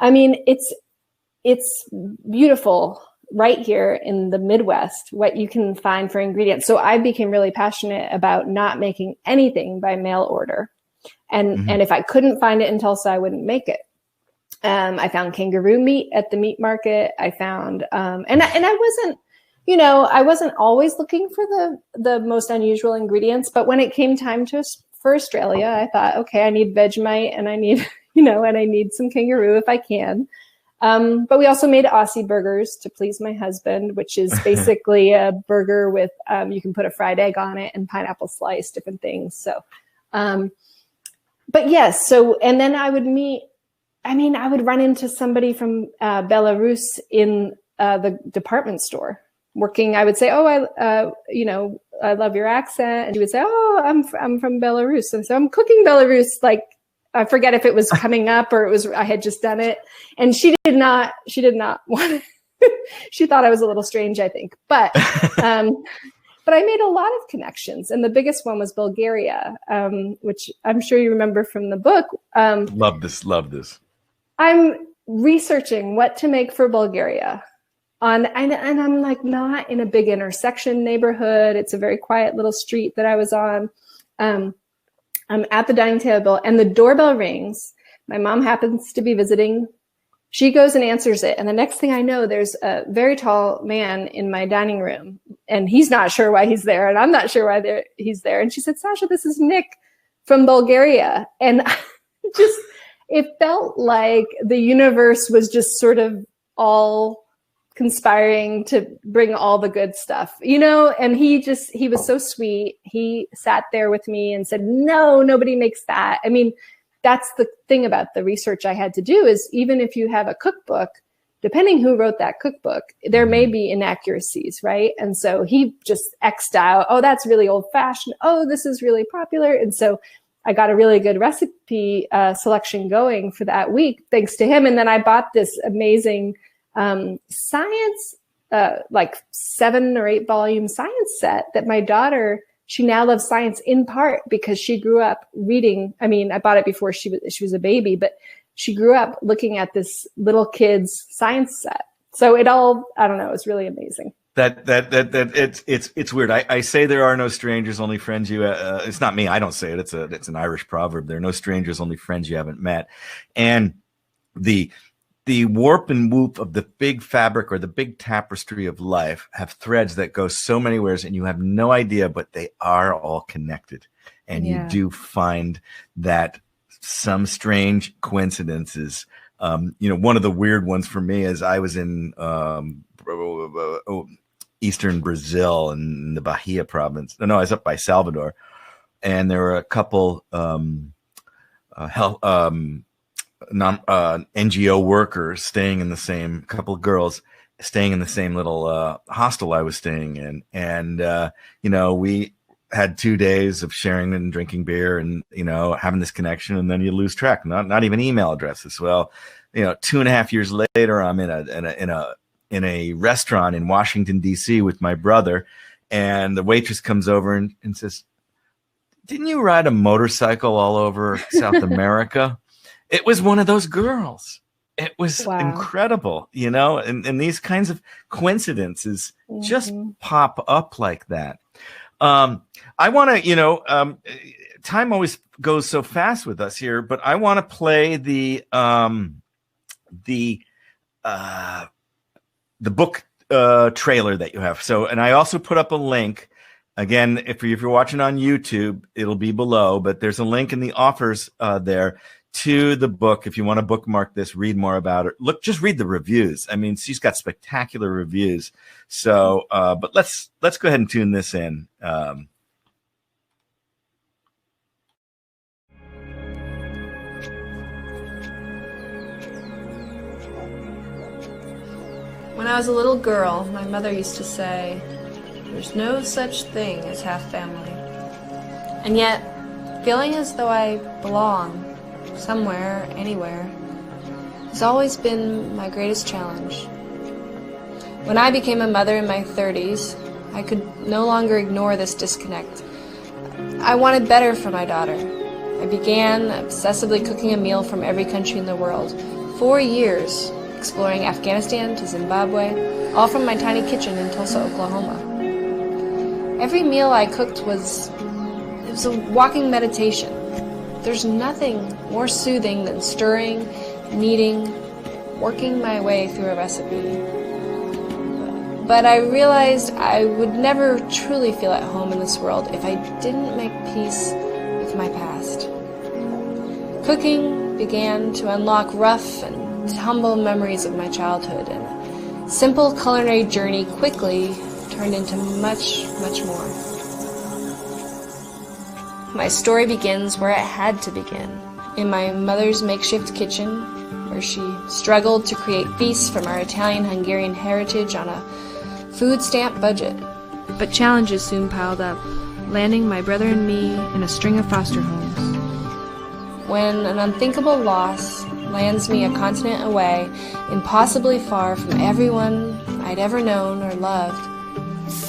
I mean, it's beautiful right here in the Midwest, what you can find for ingredients. So I became really passionate about not making anything by mail order. And if I couldn't find it in Tulsa, I wouldn't make it. I found kangaroo meat at the meat market. I found, and I wasn't, I wasn't always looking for the most unusual ingredients, but when it came time for Australia, I thought, okay, I need Vegemite and I need, and I need some kangaroo if I can. But we also made Aussie burgers to please my husband, which is basically a burger with, you can put a fried egg on it and pineapple slice, different things. So, but yes. And then I would run into somebody from Belarus in the department store working. I would say, oh, I love your accent. And he would say, oh, I'm from Belarus. And so I'm cooking Belarus, like, I forget if it was coming up or I had just done it. And she did not want it. She thought I was a little strange, I think. But I made a lot of connections. And the biggest one was Bulgaria, which I'm sure you remember from the book. Love this. I'm researching what to make for Bulgaria. And I'm like not in a big intersection neighborhood. It's a very quiet little street that I was on. I'm at the dining table and the doorbell rings. My mom happens to be visiting. She goes and answers it. And the next thing I know, there's a very tall man in my dining room and he's not sure why he's there. And I'm not sure why he's there. And she said, Sasha, this is Nick from Bulgaria. And it felt like the universe was just sort of all conspiring to bring all the good stuff, and he was so sweet. He sat there with me and said, no, nobody makes that. I mean, that's the thing about the research I had to do is even if you have a cookbook, depending who wrote that cookbook, there may be inaccuracies, right? And so he just X'd out, oh, that's really old fashioned. Oh, this is really popular. And so I got a really good recipe selection going for that week, thanks to him. And then I bought this amazing science, like 7 or 8 volume science set that my daughter, she now loves science in part because she grew up reading. I mean, I bought it before she was a baby, but she grew up looking at this little kid's science set. So I don't know, it's really amazing. It's weird. I say there are no strangers, only friends you. It's not me. I don't say it. It's an Irish proverb. There are no strangers, only friends you haven't met. And the warp and whoop of the big fabric or the big tapestry of life have threads that go so many ways and you have no idea, but they are all connected. And you do find that some strange coincidences. One of the weird ones for me is I was in eastern Brazil in the Bahia province. No, I was up by Salvador. And there were a couple NGO workers staying in the same, couple of girls staying in the same little hostel I was staying in. And, we had 2 days of sharing and drinking beer and, having this connection. And then you lose track, not even email addresses. Well, 2.5 years later, I'm in a restaurant in Washington, D.C. with my brother. And the waitress comes over and says, didn't you ride a motorcycle all over South America? It was one of those girls. It was incredible, and these kinds of coincidences just pop up like that. I want to, time always goes so fast with us here, but I want to play the book trailer that you have. So, and I also put up a link. Again, if you're watching on YouTube, it'll be below, but there's a link in the offers there to the book. If you want to bookmark this, read more about it. Just read the reviews. I mean, she's got spectacular reviews. So, but let's go ahead and tune this in. When I was a little girl, my mother used to say, there's no such thing as half family. And yet, feeling as though I belong somewhere, anywhere, has always been my greatest challenge. When I became a mother in my 30s, I could no longer ignore this disconnect. I wanted better for my daughter. I began obsessively cooking a meal from every country in the world. 4 years exploring Afghanistan to Zimbabwe, all from my tiny kitchen in Tulsa, Oklahoma. Every meal I cooked was a walking meditation. There's nothing more soothing than stirring, kneading, working my way through a recipe. But I realized I would never truly feel at home in this world if I didn't make peace with my past. Cooking began to unlock rough and tumble memories of my childhood, and a simple culinary journey quickly turned into much, much more. My story begins where it had to begin, in my mother's makeshift kitchen, where she struggled to create feasts from our Italian-Hungarian heritage on a food stamp budget. But challenges soon piled up, landing my brother and me in a string of foster homes. When an unthinkable loss lands me a continent away, impossibly far from everyone I'd ever known or loved,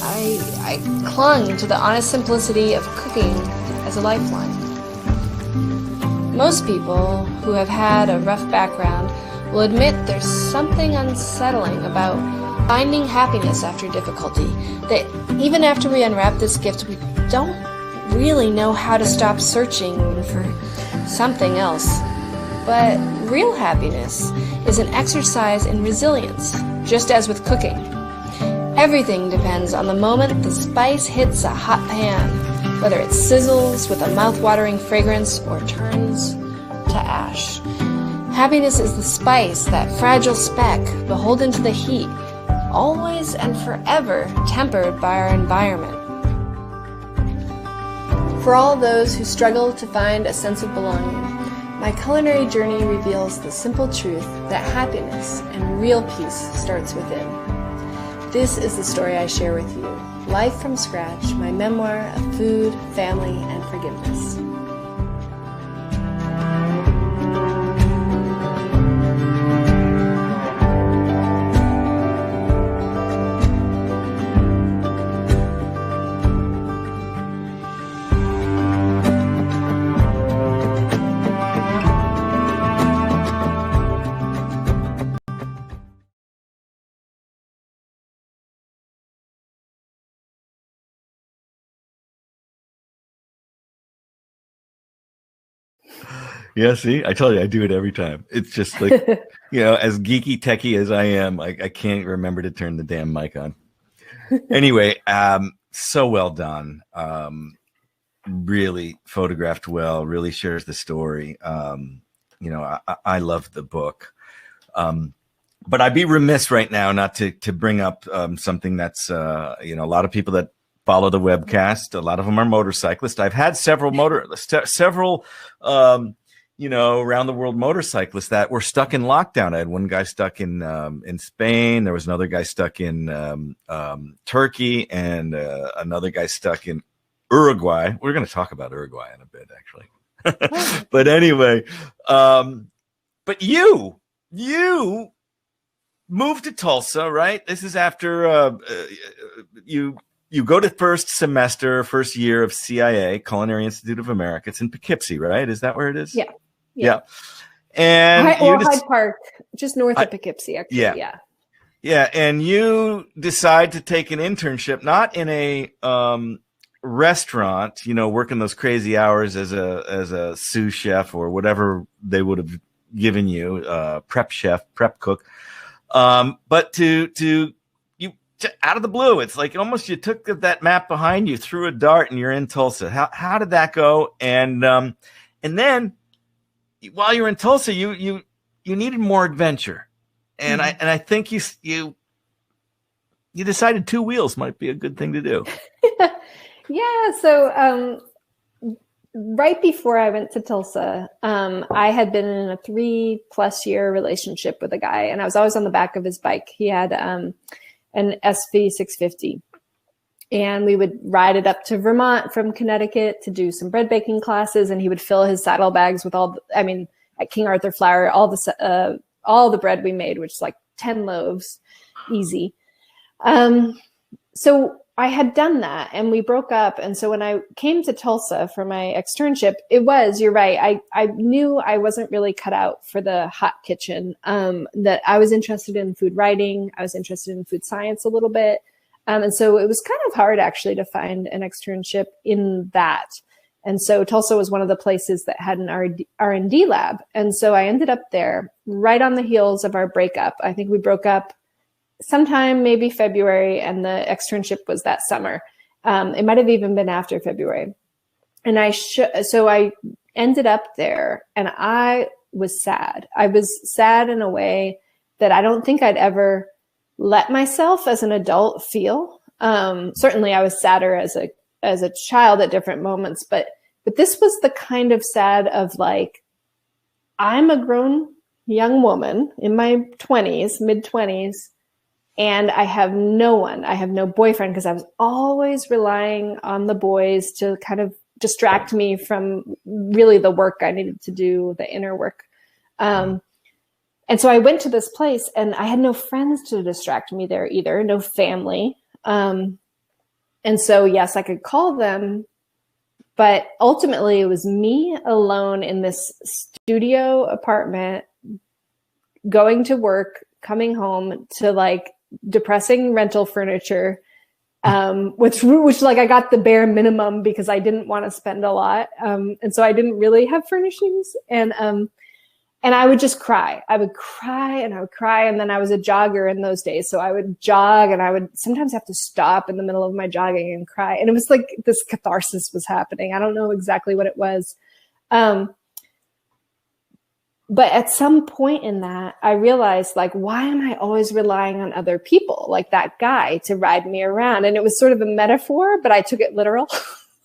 I clung to the honest simplicity of cooking as a lifeline. Most people who have had a rough background will admit there's something unsettling about finding happiness after difficulty, that even after we unwrap this gift, we don't really know how to stop searching for something else. But real happiness is an exercise in resilience, just as with cooking. Everything depends on the moment the spice hits a hot pan, whether it sizzles with a mouth-watering fragrance or turns to ash. Happiness is the spice, that fragile speck beholden to the heat, always and forever tempered by our environment. For all those who struggle to find a sense of belonging, my culinary journey reveals the simple truth that happiness and real peace starts within. This is the story I share with you, Life from Scratch, my memoir of food, family, and forgiveness. Yeah, see, I told you I do it every time. It's just like, as geeky techie as I am, I can't remember to turn the damn mic on. Anyway, so well done. Really photographed well, really shares the story. I love the book. But I'd be remiss right now not to bring up something that's, a lot of people that follow the webcast, a lot of them are motorcyclists. I've had several around the world motorcyclists that were stuck in lockdown. I had one guy stuck in Spain. There was another guy stuck in Turkey, and another guy stuck in Uruguay. We're going to talk about Uruguay in a bit, actually. But anyway, but you moved to Tulsa, right? This is after you go to first year of CIA, Culinary Institute of America. It's in Poughkeepsie, right? Is that where it is? Yeah. And Hyde Park, just north of Poughkeepsie, actually. Yeah. And you decide to take an internship, not in a restaurant, working those crazy hours as a sous chef or whatever they would have given you, prep chef, prep cook, but to out of the blue. It's like almost you took that map behind you, threw a dart, and you're in Tulsa. How did that go? And then while you're in Tulsa, you needed more adventure, and I think you decided two wheels might be a good thing to do. Yeah. So right before I went to Tulsa, I had been in a 3+ year relationship with a guy, and I was always on the back of his bike. He had an SV 650. And we would ride it up to Vermont from Connecticut to do some bread baking classes. And he would fill his saddlebags with at King Arthur Flour, all the bread we made, which is like 10 loaves, easy. So I had done that and we broke up. And so when I came to Tulsa for my externship, you're right. I knew I wasn't really cut out for the hot kitchen, that I was interested in food writing. I was interested in food science a little bit. And so it was kind of hard actually to find an externship in that. And so Tulsa was one of the places that had an R&D lab. And so I ended up there right on the heels of our breakup. I think we broke up sometime maybe February, and the externship was that summer. It might have even been after February. And so I ended up there, and I was sad. I was sad in a way that I don't think I'd ever let myself as an adult feel. Certainly I was sadder as a child at different moments, but this was the kind of sad of like, I'm a grown young woman in my 20s, mid-20s, and I have no one. I have no boyfriend, because I was always relying on the boys to kind of distract me from really the work I needed to do, the inner work. And so I went to this place, and I had no friends to distract me there either, no family. And so, yes, I could call them, but ultimately it was me alone in this studio apartment, going to work, coming home to like depressing rental furniture, which like I got the bare minimum because I didn't want to spend a lot. And so I didn't really have furnishings, and I would just cry. I would cry and I would cry. And then I was a jogger in those days. So I would jog, and I would sometimes have to stop in the middle of my jogging and cry. And it was like this catharsis was happening. I don't know exactly what it was. But at some point in that, I realized, like, why am I always relying on other people, like that guy, to ride me around? And it was sort of a metaphor, but I took it literal.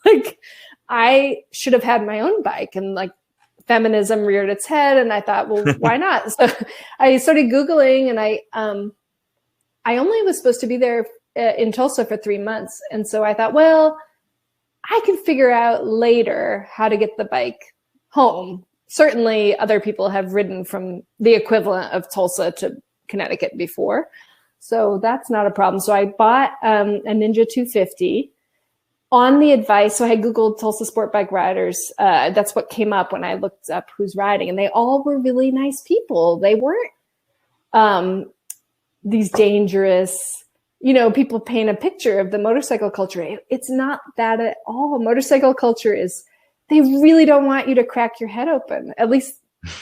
Like, I should have had my own bike, and like feminism reared its head. And I thought, well, why not? So I started Googling, and I only was supposed to be there in Tulsa for 3 months. And so I thought, well, I can figure out later how to get the bike home. Certainly other people have ridden from the equivalent of Tulsa to Connecticut before. So that's not a problem. So I bought a Ninja 250 on the advice. So I Googled Tulsa sport bike riders. That's what came up when I looked up who's riding. And they all were really nice people. They weren't these dangerous, people paint a picture of the motorcycle culture. It's not that at all. Motorcycle culture is, they really don't want you to crack your head open. At least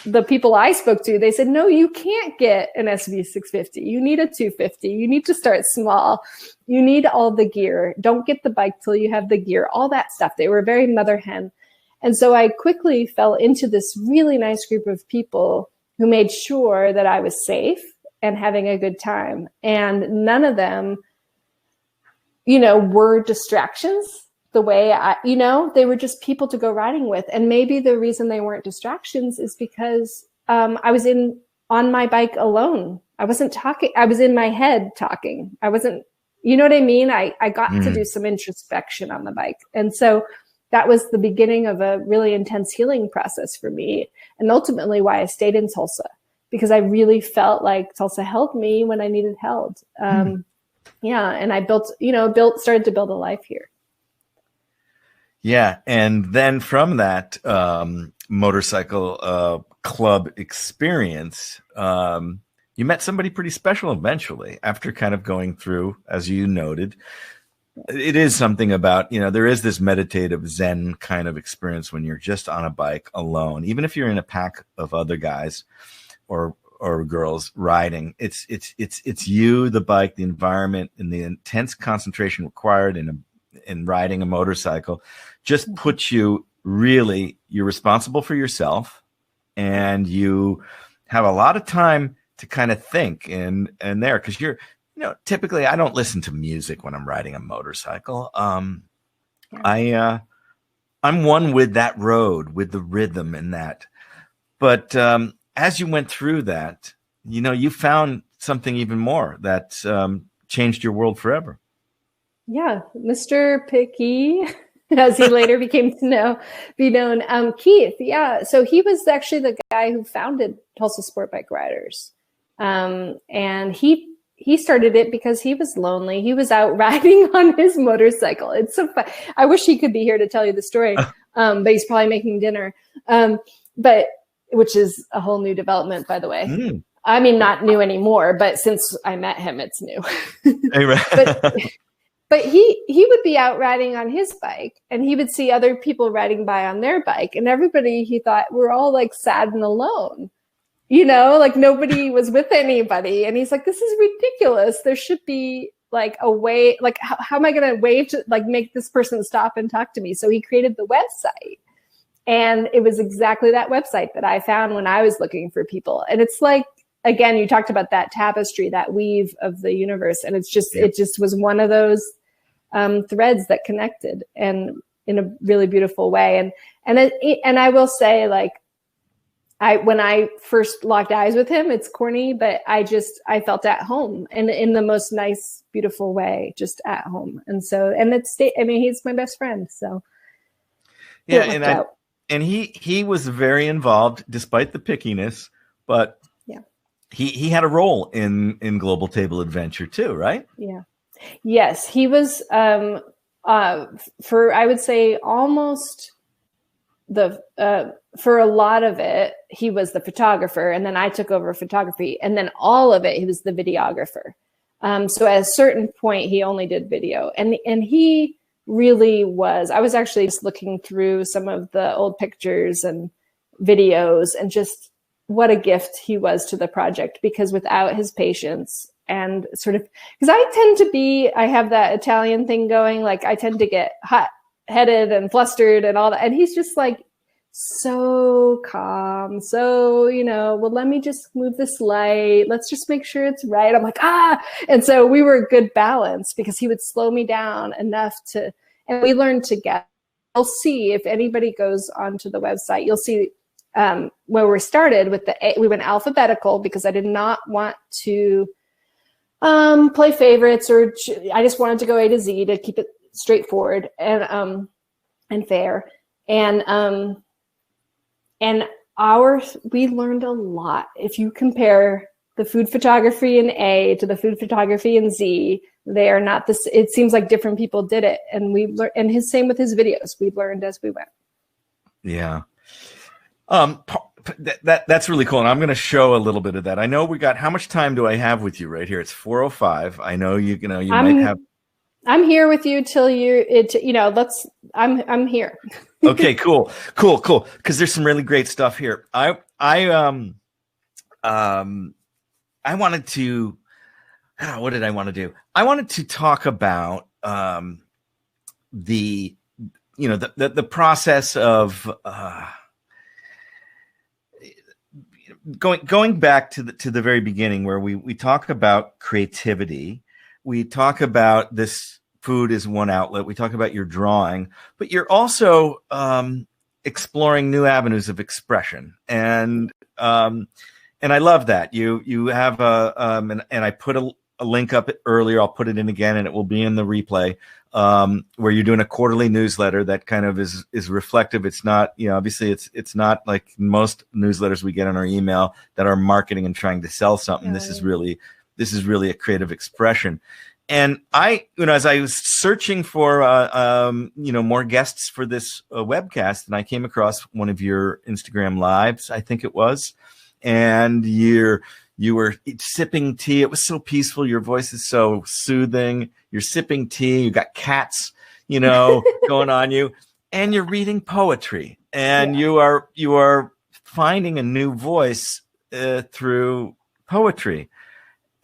the people I spoke to, they said, no, you can't get an SV 650. You need a 250. You need to start small. You need all the gear. Don't get the bike till you have the gear, all that stuff. They were very mother hen. And so I quickly fell into this really nice group of people who made sure that I was safe and having a good time. And none of them, were distractions. The way they were just people to go riding with. And maybe the reason they weren't distractions is because I was on my bike alone. I wasn't talking. I was in my head talking. I wasn't, you know what I mean? I got to do some introspection on the bike. And so that was the beginning of a really intense healing process for me. And ultimately why I stayed in Tulsa, because I really felt like Tulsa held me when I needed held. Yeah. And I started to build a life here. Yeah. And then from that motorcycle club experience, you met somebody pretty special eventually after kind of going through, as you noted. It is something about, there is this meditative Zen kind of experience when you're just on a bike alone, even if you're in a pack of other guys or girls riding. It's you, the bike, the environment, and the intense concentration required in riding a motorcycle just puts you really, you're responsible for yourself, and you have a lot of time to kind of think and there, because you're, typically I don't listen to music when I'm riding a motorcycle. I'm one with that road, with the rhythm and that. But as you went through that, you found something even more that changed your world forever. Yeah, Mr. Picky, as he later became to be known, Keith. Yeah, so he was actually the guy who founded Tulsa Sport Bike Riders, and he started it because he was lonely. He was out riding on his motorcycle. It's so fun. I wish he could be here to tell you the story, but he's probably making dinner. But which is a whole new development, by the way. I mean, not new anymore, but since I met him, it's new. But he would be out riding on his bike, and he would see other people riding by on their bike, and everybody, he thought, we're all like sad and alone. like nobody was with anybody. And he's like, this is ridiculous. There should be like a way, like, how am I going to wave to like make this person stop and talk to me? So he created the website. And it was exactly that website that I found when I was looking for people. And it's like, again, you talked about that tapestry, that weave of the universe. And it's just, it just was one of those threads that connected, and in a really beautiful way. And I will say, like, when I first locked eyes with him, it's corny, but I felt at home, and in the most nice, beautiful way, just at home. And so, and he's my best friend. So yeah. And he was very involved despite the pickiness, but he had a role in Global Table Adventure too, right? Yeah. Yes. He was, for, I would say almost for a lot of it, he was the photographer, and then I took over photography, and then all of it, he was the videographer. So at a certain point, he only did video, and he really was. I was actually just looking through some of the old pictures and videos, and just what a gift he was to the project, because without his patience and sort of, because I have that Italian thing going, like I tend to get hot headed and flustered and all that. And he's just like so calm. So, well, let me just move this light. Let's just make sure it's right. I'm like, And so we were a good balance, because he would slow me down enough and we learned together. You'll see, if anybody goes onto the website, you'll see where we started with we went alphabetical, because I did not want to play favorites, or I just wanted to go A to Z to keep it straightforward and fair. And we learned a lot. If you compare the food photography in A to the food photography in Z, they are not this. It seems like different people did it, and we learned. And same with his videos. We learned as we went. Yeah. That's really cool. And I'm going to show a little bit of that. I know how much time do I have with you right here? It's 4:05. I know you might have. I'm here with you till I'm here. Okay, cool. Cause there's some really great stuff here. I wanted to, what did I want to do? I wanted to talk about, the process of, going back to the very beginning, where we talk about creativity, we talk about this food is one outlet, we talk about your drawing, but you're also exploring new avenues of expression, and I love that you have and I put a link up earlier. I'll put it in again, and it will be in the replay, where you're doing a quarterly newsletter that kind of is reflective. It's not, obviously it's not like most newsletters we get in our email that are marketing and trying to sell something. Yeah. This is really a creative expression. And I, as I was searching for, more guests for this webcast, and I came across one of your Instagram lives, I think it was, and you were sipping tea. It was so peaceful. Your voice is so soothing. You're sipping tea. You got cats, going on you, and you're reading poetry, and you are finding a new voice through poetry.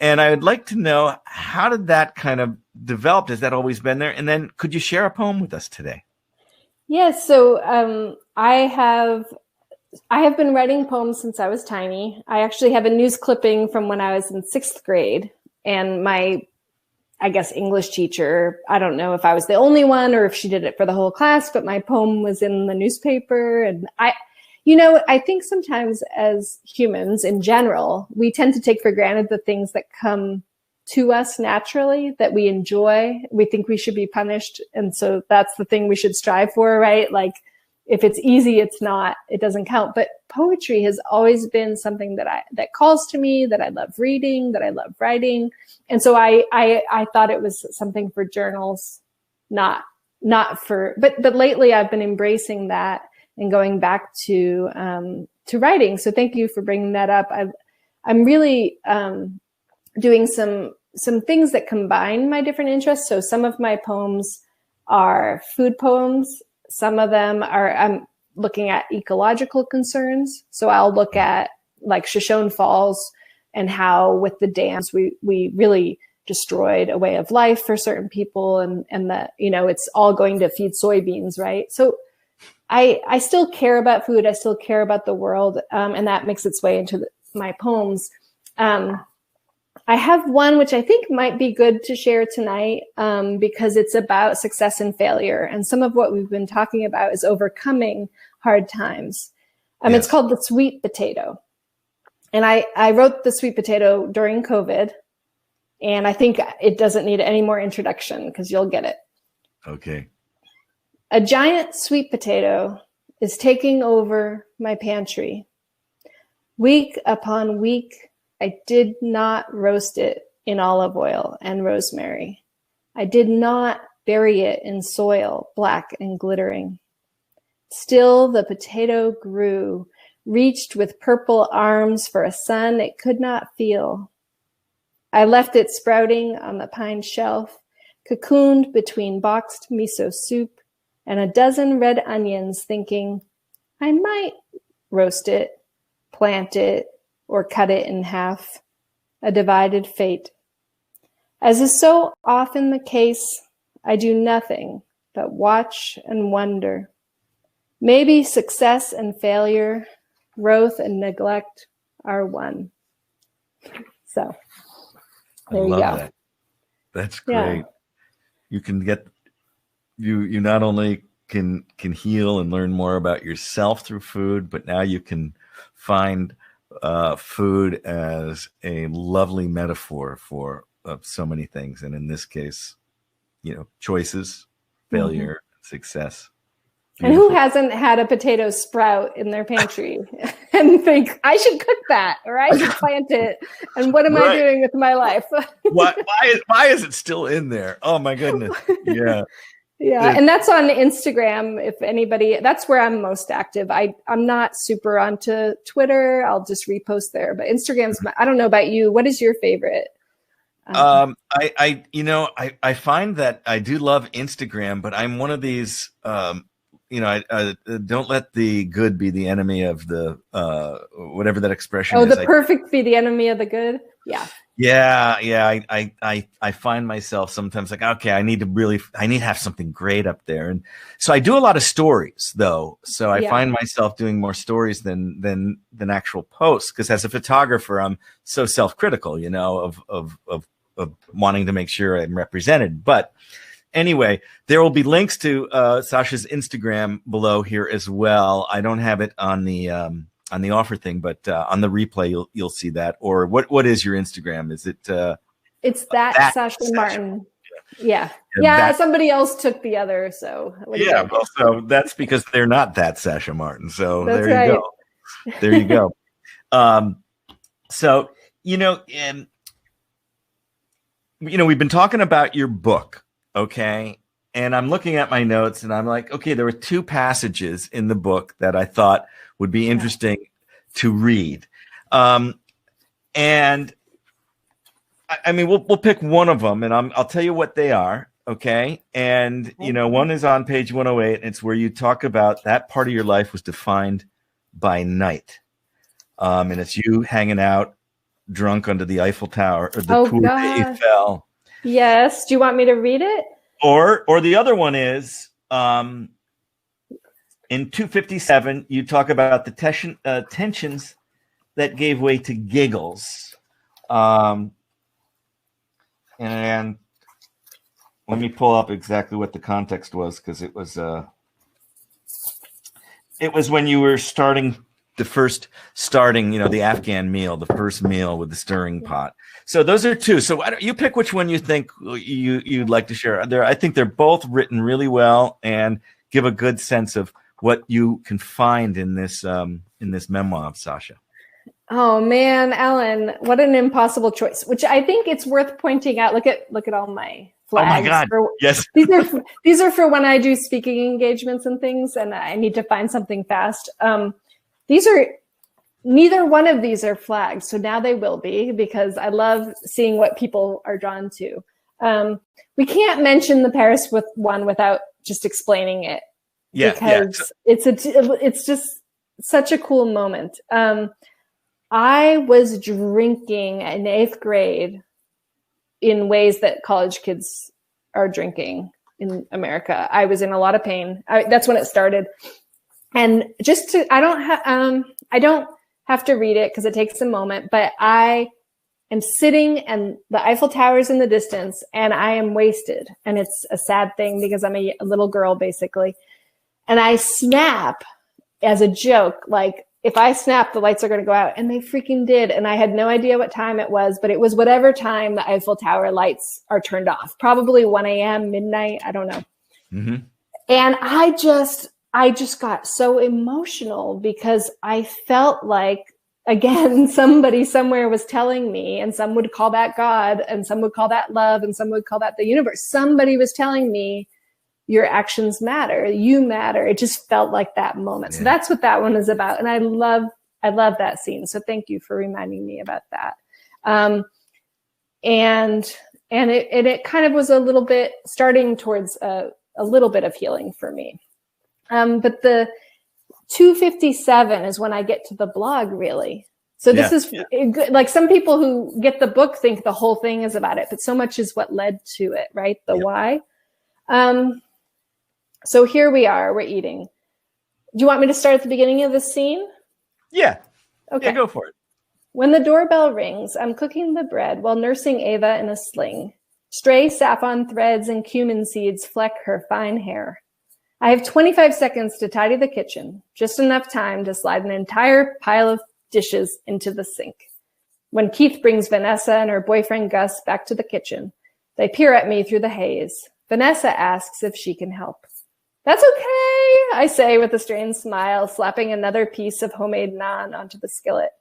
And I would like to know, how did that kind of develop? Has that always been there? And then could you share a poem with us today? Yes. So I have been writing poems since I was tiny. I actually have a news clipping from when I was in 6th grade, and my, I guess, English teacher, I don't know if I was the only one or if she did it for the whole class, but my poem was in the newspaper. And I think sometimes as humans in general, we tend to take for granted the things that come to us naturally, that we enjoy. We think we should be punished. And so that's the thing we should strive for, right? Like, if it's easy, it doesn't count. But poetry has always been something that calls to me, that I love reading, that I love writing. And so I thought it was something for journals, not for, but lately I've been embracing that and going back to writing. So thank you for bringing that up. I'm really doing some things that combine my different interests. So some of my poems are food poems. Some of them I'm looking at ecological concerns. So I'll look at, like Shoshone Falls, and how with the dams we really destroyed a way of life for certain people, and that, you know, it's all going to feed soybeans, right? So I still care about food. I still care about the world, and that makes its way into my poems. I have one which I think might be good to share tonight, because it's about success and failure. And some of what we've been talking about is overcoming hard times. Yes. It's called The Sweet Potato. And I wrote The Sweet Potato during COVID. And I think it doesn't need any more introduction because you'll get it. Okay. A giant sweet potato is taking over my pantry. Week upon week, I did not roast it in olive oil and rosemary. I did not bury it in soil, black and glittering. Still the potato grew, reached with purple arms for a sun it could not feel. I left it sprouting on the pine shelf, cocooned between boxed miso soup and a dozen red onions, thinking, I might roast it, plant it, or cut it in half, a divided fate. As is so often the case, I do nothing but watch and wonder. Maybe success and failure, growth and neglect are one. So there you go. That. That's great. Yeah. You can get, you not only can heal and learn more about yourself through food, but now you can find food as a lovely metaphor for so many things, and in this case, you know, choices, failure, success. Beautiful. And who hasn't had a potato sprout in their pantry and think, I should cook that, or I should plant it, and what am I doing with my life? why is it still in there? Oh my goodness. Yeah. Yeah, and that's on Instagram. If anybody, that's where I'm most active. I'm not super onto Twitter. I'll just repost there. But Instagram's I don't know about you. What is your favorite? I find that I do love Instagram, but I'm one of these. I don't let the good be the enemy of the whatever that expression is. Oh, the perfect be the enemy of the good. Yeah. Yeah. I find myself sometimes like, okay, I need to have something great up there. And so I do a lot of stories though. So I find myself doing more stories than actual posts. Cause as a photographer, I'm so self-critical, you know, of wanting to make sure I'm represented. But anyway, there will be links to Sasha's Instagram below here as well. I don't have it on the offer thing, but on the replay you'll see that. Or what is your Instagram? Is it it's that Sasha Martin. Yeah. Somebody else took the other, so well, so that's because they're not that Sasha Martin. So there you go. There you go. So we've been talking about your book, okay? And I'm looking at my notes and I'm like, okay, there were two passages in the book that I thought would be interesting to read. And I mean, we'll pick one of them and I'll tell you what they are. Okay. And, one is on page 108. And it's where you talk about that part of your life was defined by night. And it's you hanging out drunk under the Eiffel Tower or the Tour Eiffel. Yes. Do you want me to read it? Or the other one is, in 257, you talk about the tensions that gave way to giggles. And let me pull up exactly what the context was, because it was when you were starting the Afghan meal, the first meal with the stirring pot. So those are two. So you pick which one you think you'd like to share. I think they're both written really well and give a good sense of what you can find in this memoir of Sasha. Oh man, Alan, what an impossible choice. Which I think it's worth pointing out. Look at all my flags. Oh my God! Yes, these are for when I do speaking engagements and things, and I need to find something fast. Neither one of these are flags, so now they will be, because I love seeing what people are drawn to. We can't mention the Paris one without just explaining it. Because it's just such a cool moment. I was drinking in 8th grade in ways that college kids are drinking in America. I was in a lot of pain. That's when it started. And I don't have to read it because it takes a moment, but I am sitting and the Eiffel Tower's in the distance and I am wasted. And it's a sad thing because I'm a little girl basically. And I snap as a joke, like, if I snap, the lights are going to go out. And they freaking did. And I had no idea what time it was, but it was whatever time the Eiffel Tower lights are turned off, probably 1 a.m., midnight. I don't know. Mm-hmm. And I just got so emotional because I felt like, again, somebody somewhere was telling me, and some would call that God, and some would call that love, and some would call that the universe. Somebody was telling me, your actions matter. You matter. It just felt like that moment. Yeah. So that's what that one is about. And I love that scene. So thank you for reminding me about that. And it kind of was a little bit starting towards a little bit of healing for me. But the 257 is when I get to the blog, really. So this is like, some people who get the book think the whole thing is about it, but so much is what led to it, right? The why. So here we are, we're eating. Do you want me to start at the beginning of the scene? Yeah. Okay. Yeah, go for it. When the doorbell rings, I'm cooking the bread while nursing Ava in a sling. Stray saffron threads and cumin seeds fleck her fine hair. I have 25 seconds to tidy the kitchen, just enough time to slide an entire pile of dishes into the sink. When Keith brings Vanessa and her boyfriend Gus back to the kitchen, they peer at me through the haze. Vanessa asks if she can help. That's okay, I say with a strained smile, slapping another piece of homemade naan onto the skillet.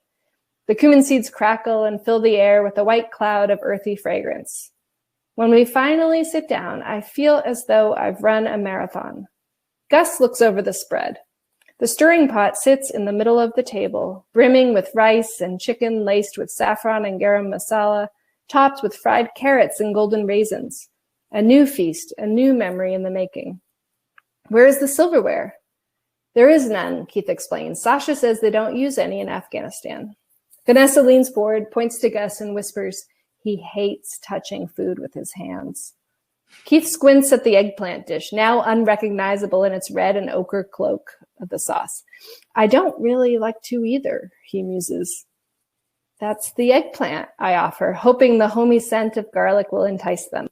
The cumin seeds crackle and fill the air with a white cloud of earthy fragrance. When we finally sit down, I feel as though I've run a marathon. Gus looks over the spread. The stirring pot sits in the middle of the table, brimming with rice and chicken laced with saffron and garam masala, topped with fried carrots and golden raisins. A new feast, a new memory in the making. Where is the silverware? There is none, Keith explains. Sasha says they don't use any in Afghanistan. Vanessa leans forward, points to Gus, and whispers, he hates touching food with his hands. Keith squints at the eggplant dish, now unrecognizable in its red and ochre cloak of the sauce. I don't really like to either, he muses. That's the eggplant, I offer, hoping the homey scent of garlic will entice them.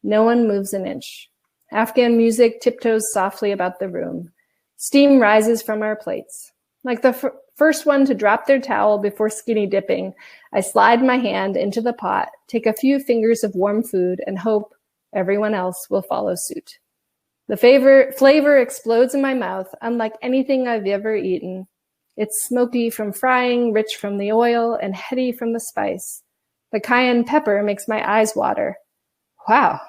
No one moves an inch. Afghan music tiptoes softly about the room. Steam rises from our plates. Like the first one to drop their towel before skinny dipping, I slide my hand into the pot, take a few fingers of warm food, and hope everyone else will follow suit. The flavor explodes in my mouth, unlike anything I've ever eaten. It's smoky from frying, rich from the oil, and heady from the spice. The cayenne pepper makes my eyes water. Wow.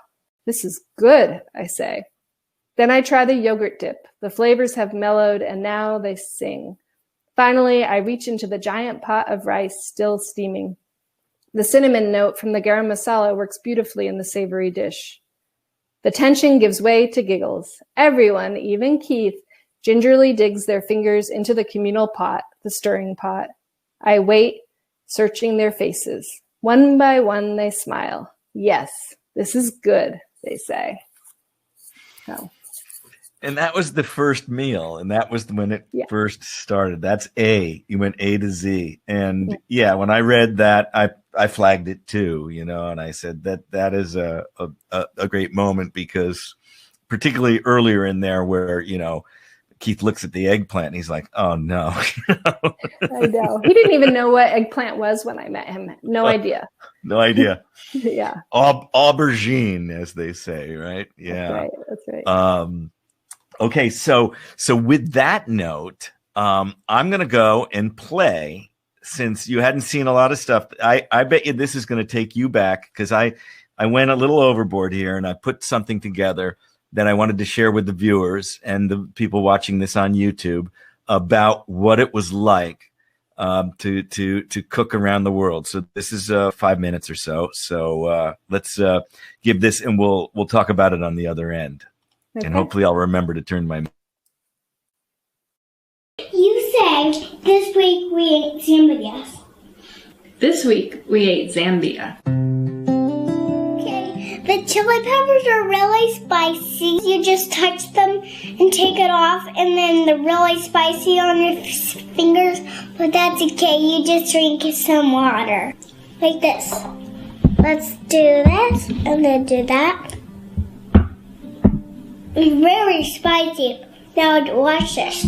This is good, I say. Then I try the yogurt dip. The flavors have mellowed and now they sing. Finally, I reach into the giant pot of rice still steaming. The cinnamon note from the garam masala works beautifully in the savory dish. The tension gives way to giggles. Everyone, even Keith, gingerly digs their fingers into the communal pot, the stirring pot. I wait, searching their faces. One by one, they smile. Yes, this is good, they say. Oh. And that was the first meal, and that was when it first started. That's A. You went A to Z. And when I read that, I flagged it too, and I said that is a great moment, because particularly earlier in there where, Keith looks at the eggplant and he's like, oh no. I know. He didn't even know what eggplant was when I met him. No idea. No idea. Yeah. Aubergine, as they say, right? Yeah. That's right. Okay. So with that note, I'm going to go and play, since you hadn't seen a lot of stuff. I bet you this is going to take you back, because I went a little overboard here and I put something together that I wanted to share with the viewers and the people watching this on YouTube about what it was like to cook around the world. So this is 5 minutes or so. So let's give this, and we'll talk about it on the other end. Okay. And hopefully I'll remember to turn my. You say this week we ate sandwiches. This week, we ate Zambia. Okay, the chili peppers are really spicy. You just touch them and take it off, and then they're really spicy on your fingers, but that's okay. You just drink some water. Like this. Let's do this, and then do that. It's very spicy. Now watch this.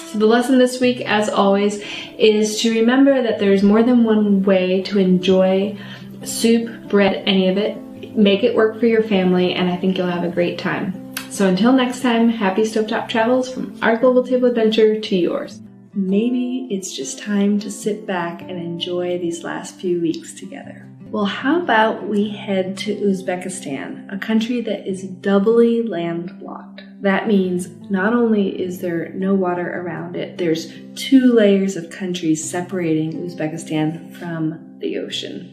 So the lesson this week, as always, is to remember that there's more than one way to enjoy soup, bread, any of it. Make it work for your family, and I think you'll have a great time. So until next time, happy stovetop travels from our Global Table Adventure to yours. Maybe it's just time to sit back and enjoy these last few weeks together. Well, how about we head to Uzbekistan, a country that is doubly landlocked. That means not only is there no water around it, there's 2 layers of countries separating Uzbekistan from the ocean.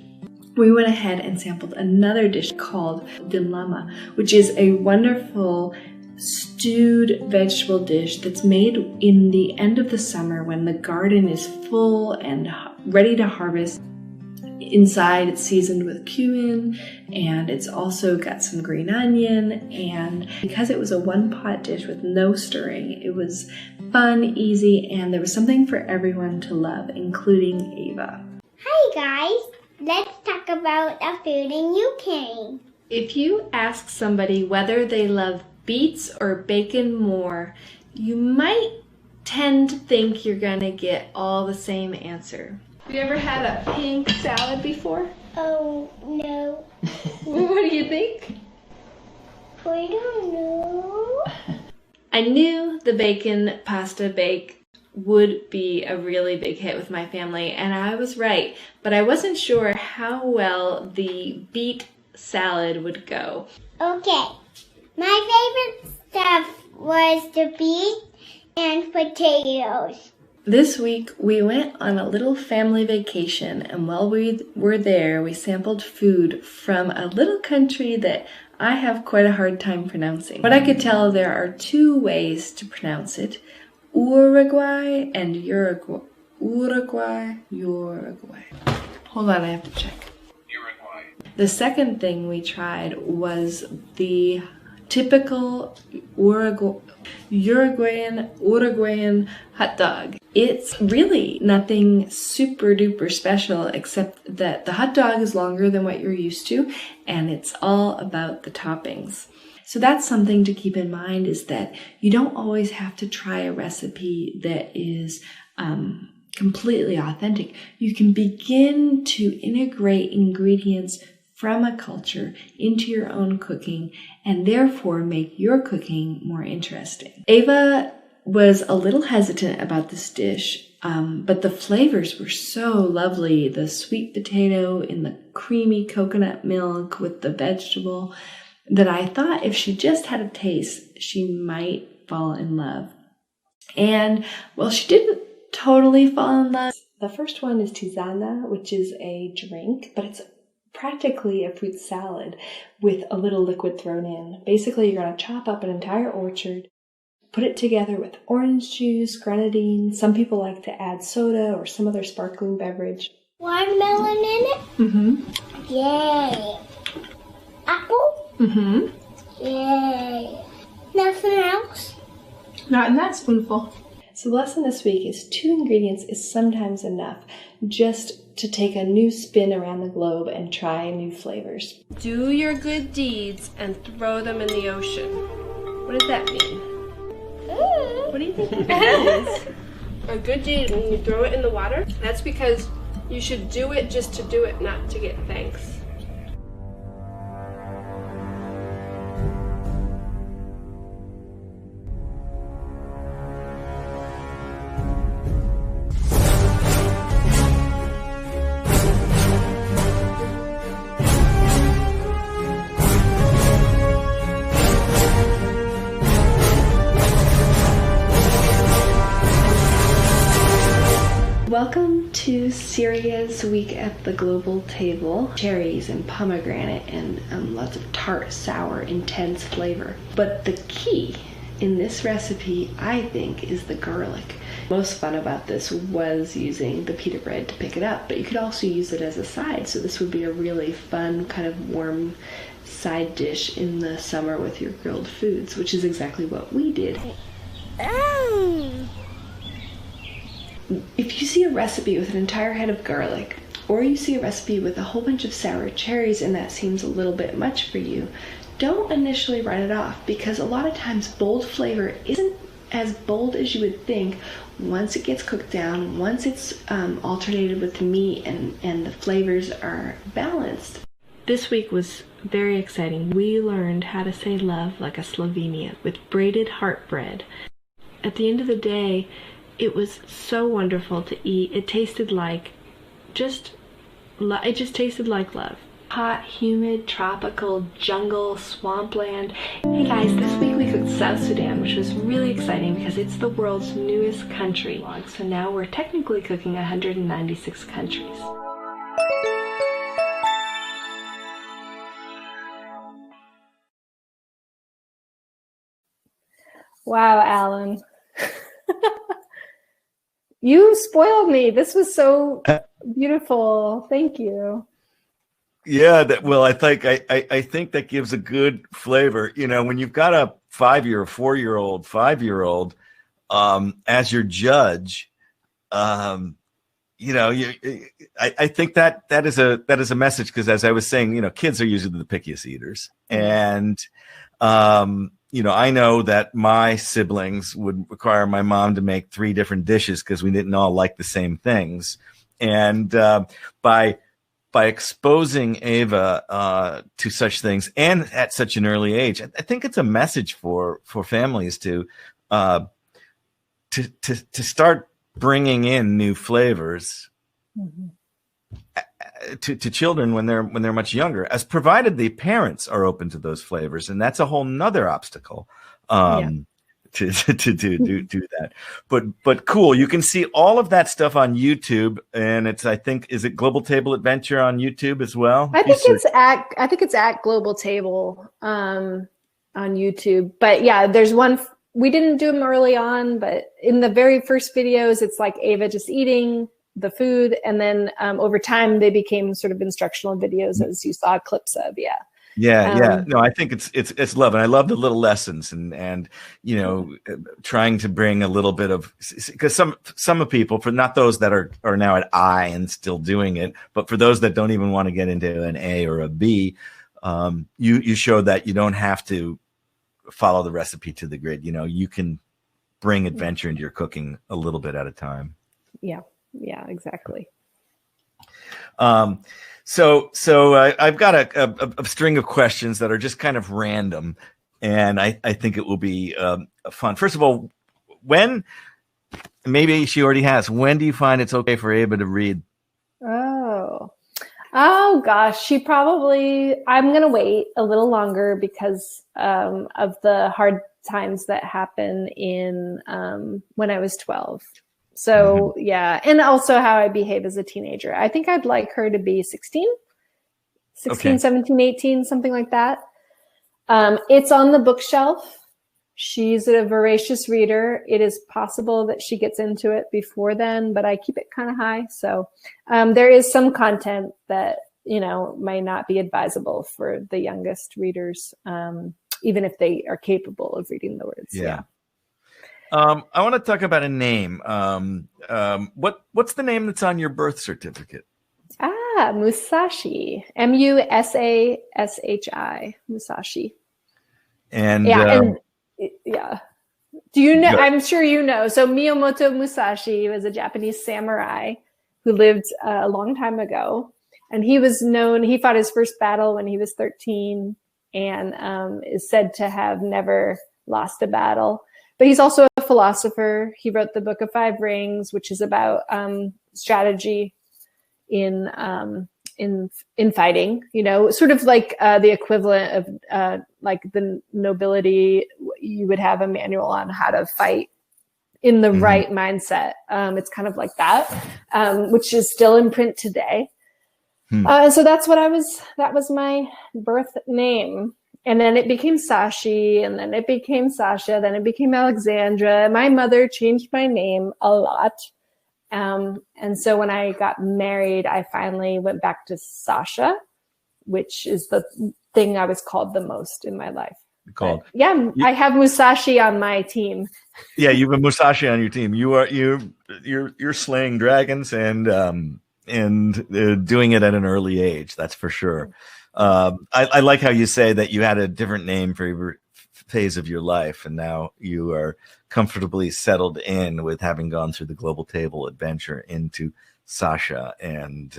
We went ahead and sampled another dish called dinlama, which is a wonderful stewed vegetable dish that's made in the end of the summer when the garden is full and ready to harvest. Inside, it's seasoned with cumin, and it's also got some green onion, and because it was a one-pot dish with no stirring, it was fun, easy, and there was something for everyone to love, including Ava. Hi guys, let's talk about the food in UK. If you ask somebody whether they love beets or bacon more, you might tend to think you're gonna get all the same answer. Have you ever had a pink salad before? Oh, no. What do you think? I don't know. I knew the bacon pasta bake would be a really big hit with my family, and I was right, but I wasn't sure how well the beet salad would go. Okay, my favorite stuff was the beets and potatoes. This week, we went on a little family vacation, and while we were there, we sampled food from a little country that I have quite a hard time pronouncing. What I could tell, there are 2 ways to pronounce it, Uruguay and Uruguay. Uruguay. Hold on, I have to check. Uruguay. The second thing we tried was the typical Uruguayan hot dog. It's really nothing super duper special except that the hot dog is longer than what you're used to, and it's all about the toppings. So that's something to keep in mind, is that you don't always have to try a recipe that is completely authentic. You can begin to integrate ingredients from a culture into your own cooking, and therefore make your cooking more interesting. Ava was a little hesitant about this dish, but the flavors were so lovely. The sweet potato in the creamy coconut milk with the vegetable, that I thought if she just had a taste, she might fall in love. And, well, she didn't totally fall in love. The first one is tisana, which is a drink, but it's practically a fruit salad with a little liquid thrown in. Basically, you're going to chop up an entire orchard, put it together with orange juice, grenadine. Some people like to add soda or some other sparkling beverage. Watermelon in it? Mm-hmm. Yay. Apple? Mm-hmm. Yay. Nothing else? Not in that spoonful. So the lesson this week is 2 ingredients is sometimes enough, just to take a new spin around the globe and try new flavors. Do your good deeds and throw them in the ocean. What does that mean? What do you think it means? A good deed, when you throw it in the water, that's because you should do it just to do it, not to get thanks. Welcome to Syria's week at the global table. Cherries and pomegranate and lots of tart, sour, intense flavor. But the key in this recipe, I think, is the garlic. Most fun about this was using the pita bread to pick it up, but you could also use it as a side. So this would be a really fun kind of warm side dish in the summer with your grilled foods, which is exactly what we did. If you see a recipe with an entire head of garlic, or you see a recipe with a whole bunch of sour cherries and that seems a little bit much for you, don't initially write it off, because a lot of times bold flavor isn't as bold as you would think once it gets cooked down, once it's alternated with meat and the flavors are balanced. This week was very exciting. We learned how to say love like a Slovenian with braided heart bread. At the end of the day, it was so wonderful to eat. It tasted like it just tasted like love. Hot, humid, tropical, jungle, swampland. Hey guys, this week we cooked South Sudan, which was really exciting because it's the world's newest country. So now we're technically cooking 196 countries. Wow, Alan. You spoiled me. This was so beautiful. Thank you. Yeah, I think that gives a good flavor. You know, when you've got a 5-year, 4-year-old, 5-year-old as your judge, you know, I think that is a message, because as I was saying, you know, kids are usually the pickiest eaters, and you know, I know that my siblings would require my mom to make 3 different dishes because we didn't all like the same things. And by exposing Ava to such things, and at such an early age, I think it's a message for families to start bringing in new flavors. Mm-hmm. To children when they're much younger, as provided the parents are open to those flavors, and that's a whole nother obstacle to do that. But cool, you can see all of that stuff on YouTube, and it's, I think, is it Global Table Adventure on YouTube as well? I think it's at Global Table on YouTube. But yeah, there's one. We didn't do them early on, but in the very first videos, it's like Ava just eating the food, and then over time they became sort of instructional videos, as you saw clips of. No, I think it's love, and I love the little lessons, and you know, trying to bring a little bit of, because some of people, for not those that are now at I and still doing it, but for those that don't even want to get into an A or a B, you show that you don't have to follow the recipe to the grid. You know, you can bring adventure into your cooking a little bit at a time. Yeah, exactly. So I've got a string of questions that are just kind of random, and I think it will be fun. First of all, when, maybe she already has, when do you find it's okay for Ava to read? Oh gosh, I'm going to wait a little longer because of the hard times that happen in when I was 12. So yeah, and also how I behave as a teenager. I think I'd like her to be 16, okay. 17, 18, something like that. It's on the bookshelf. She's a voracious reader. It is possible that she gets into it before then, but I keep it kind of high. So there is some content that, you know, may not be advisable for the youngest readers, even if they are capable of reading the words. Yeah. I want to talk about a name. What's the name that's on your birth certificate? Musashi. Musashi. Musashi. And yeah. Do you know? I'm sure you know. So Miyamoto Musashi was a Japanese samurai who lived a long time ago, and he was known. He fought his first battle when he was 13, and is said to have never lost a battle. But he's also a philosopher. He wrote the Book of Five Rings, which is about strategy in fighting. You know, sort of like the equivalent of like the nobility. You would have a manual on how to fight in the right mindset. It's kind of like that, which is still in print today. So that's what that was my birth name. And then it became Sashi, and then it became Sasha, then it became Alexandra. My mother changed my name a lot. And so when I got married, I finally went back to Sasha, which is the thing I was called the most in my life. Called. But yeah, I have Musashi on my team. Yeah, you've been Musashi on your team. You're slaying dragons and doing it at an early age. That's for sure. I like how you say that you had a different name for every phase of your life, and now you are comfortably settled in with having gone through the global table adventure into Sasha. And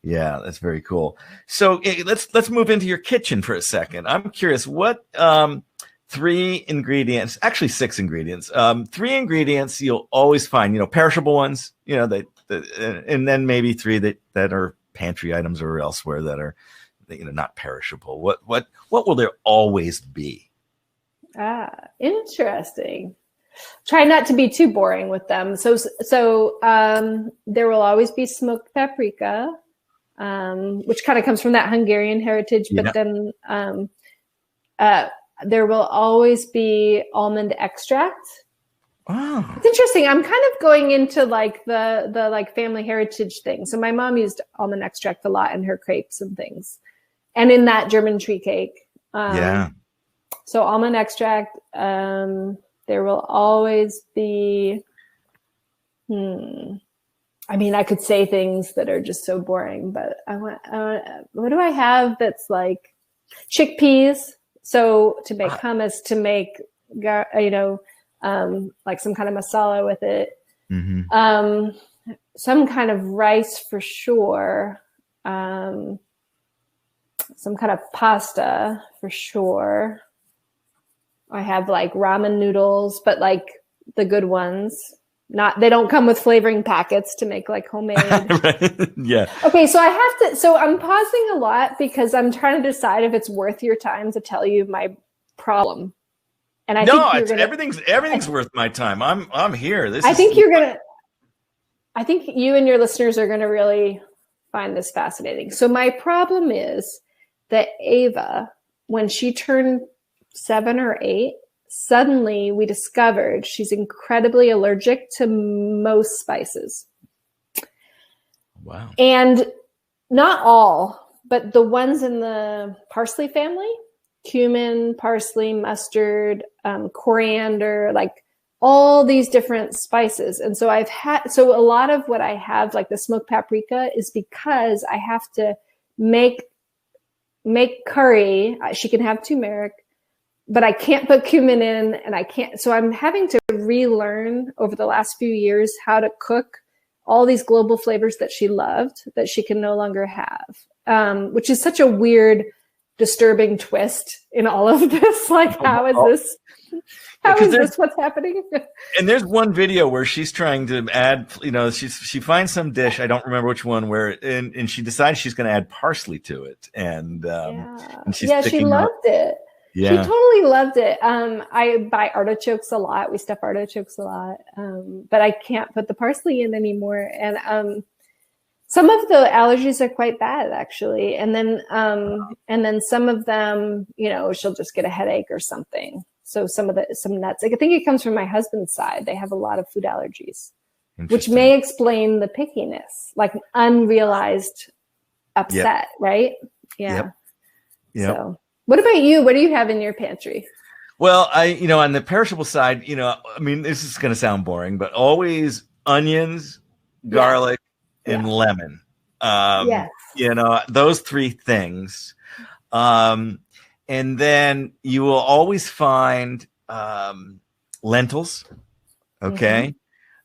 yeah, that's very cool. So let's move into your kitchen for a second. I'm curious, what 3 ingredients, actually 6 ingredients, 3 ingredients you'll always find, perishable ones, and then maybe 3 that are pantry items or elsewhere that are, not perishable. What will there always be? Interesting. Try not to be too boring with them. So there will always be smoked paprika, which kind of comes from that Hungarian heritage, but then there will always be almond extract. Wow. It's interesting. I'm kind of going into like the like family heritage thing. So my mom used almond extract a lot in her crepes and things, and in that German tree cake. So almond extract. There will always be. I mean, I could say things that are just so boring, but I want. What do I have that's like chickpeas? So to make hummus, to make like some kind of masala with it, some kind of rice for sure, some kind of pasta for sure. I have like ramen noodles, but like the good ones. They don't come with flavoring packets to make like homemade. Right. Yeah. Okay, so I have to. So I'm pausing a lot because I'm trying to decide if it's worth your time to tell you my problem. And I think everything's worth my time. I'm here. I think you and your listeners are gonna really find this fascinating. So my problem is that Ava, when she turned 7 or 8, suddenly we discovered she's incredibly allergic to most spices. Wow. And not all, but the ones in the parsley family, cumin, parsley, mustard, coriander, like all these different spices. And so a lot of what I have, like the smoked paprika, is because I have to make curry. She can have turmeric, but I can't put cumin in, and I can't. So I'm having to relearn over the last few years how to cook all these global flavors that she loved that she can no longer have, which is such a weird, disturbing twist in all of this. Like, how is this? How is this what's happening? And there's one video where she's trying to add, she finds some dish, I don't remember which one, and she decides she's going to add parsley to it, and she loved it. Yeah. She totally loved it. I buy artichokes a lot. We stuff artichokes a lot, but I can't put the parsley in anymore. And some of the allergies are quite bad, actually. And then some of them, she'll just get a headache or something. So some nuts. I think it comes from my husband's side. They have a lot of food allergies, which may explain the pickiness, like unrealized upset, right? Yeah. Yep. So. What about you? What do you have in your pantry? Well, on the perishable side, this is going to sound boring, but always onions, garlic, and lemon. Yes. Those 3 things. And then you will always find lentils. Okay.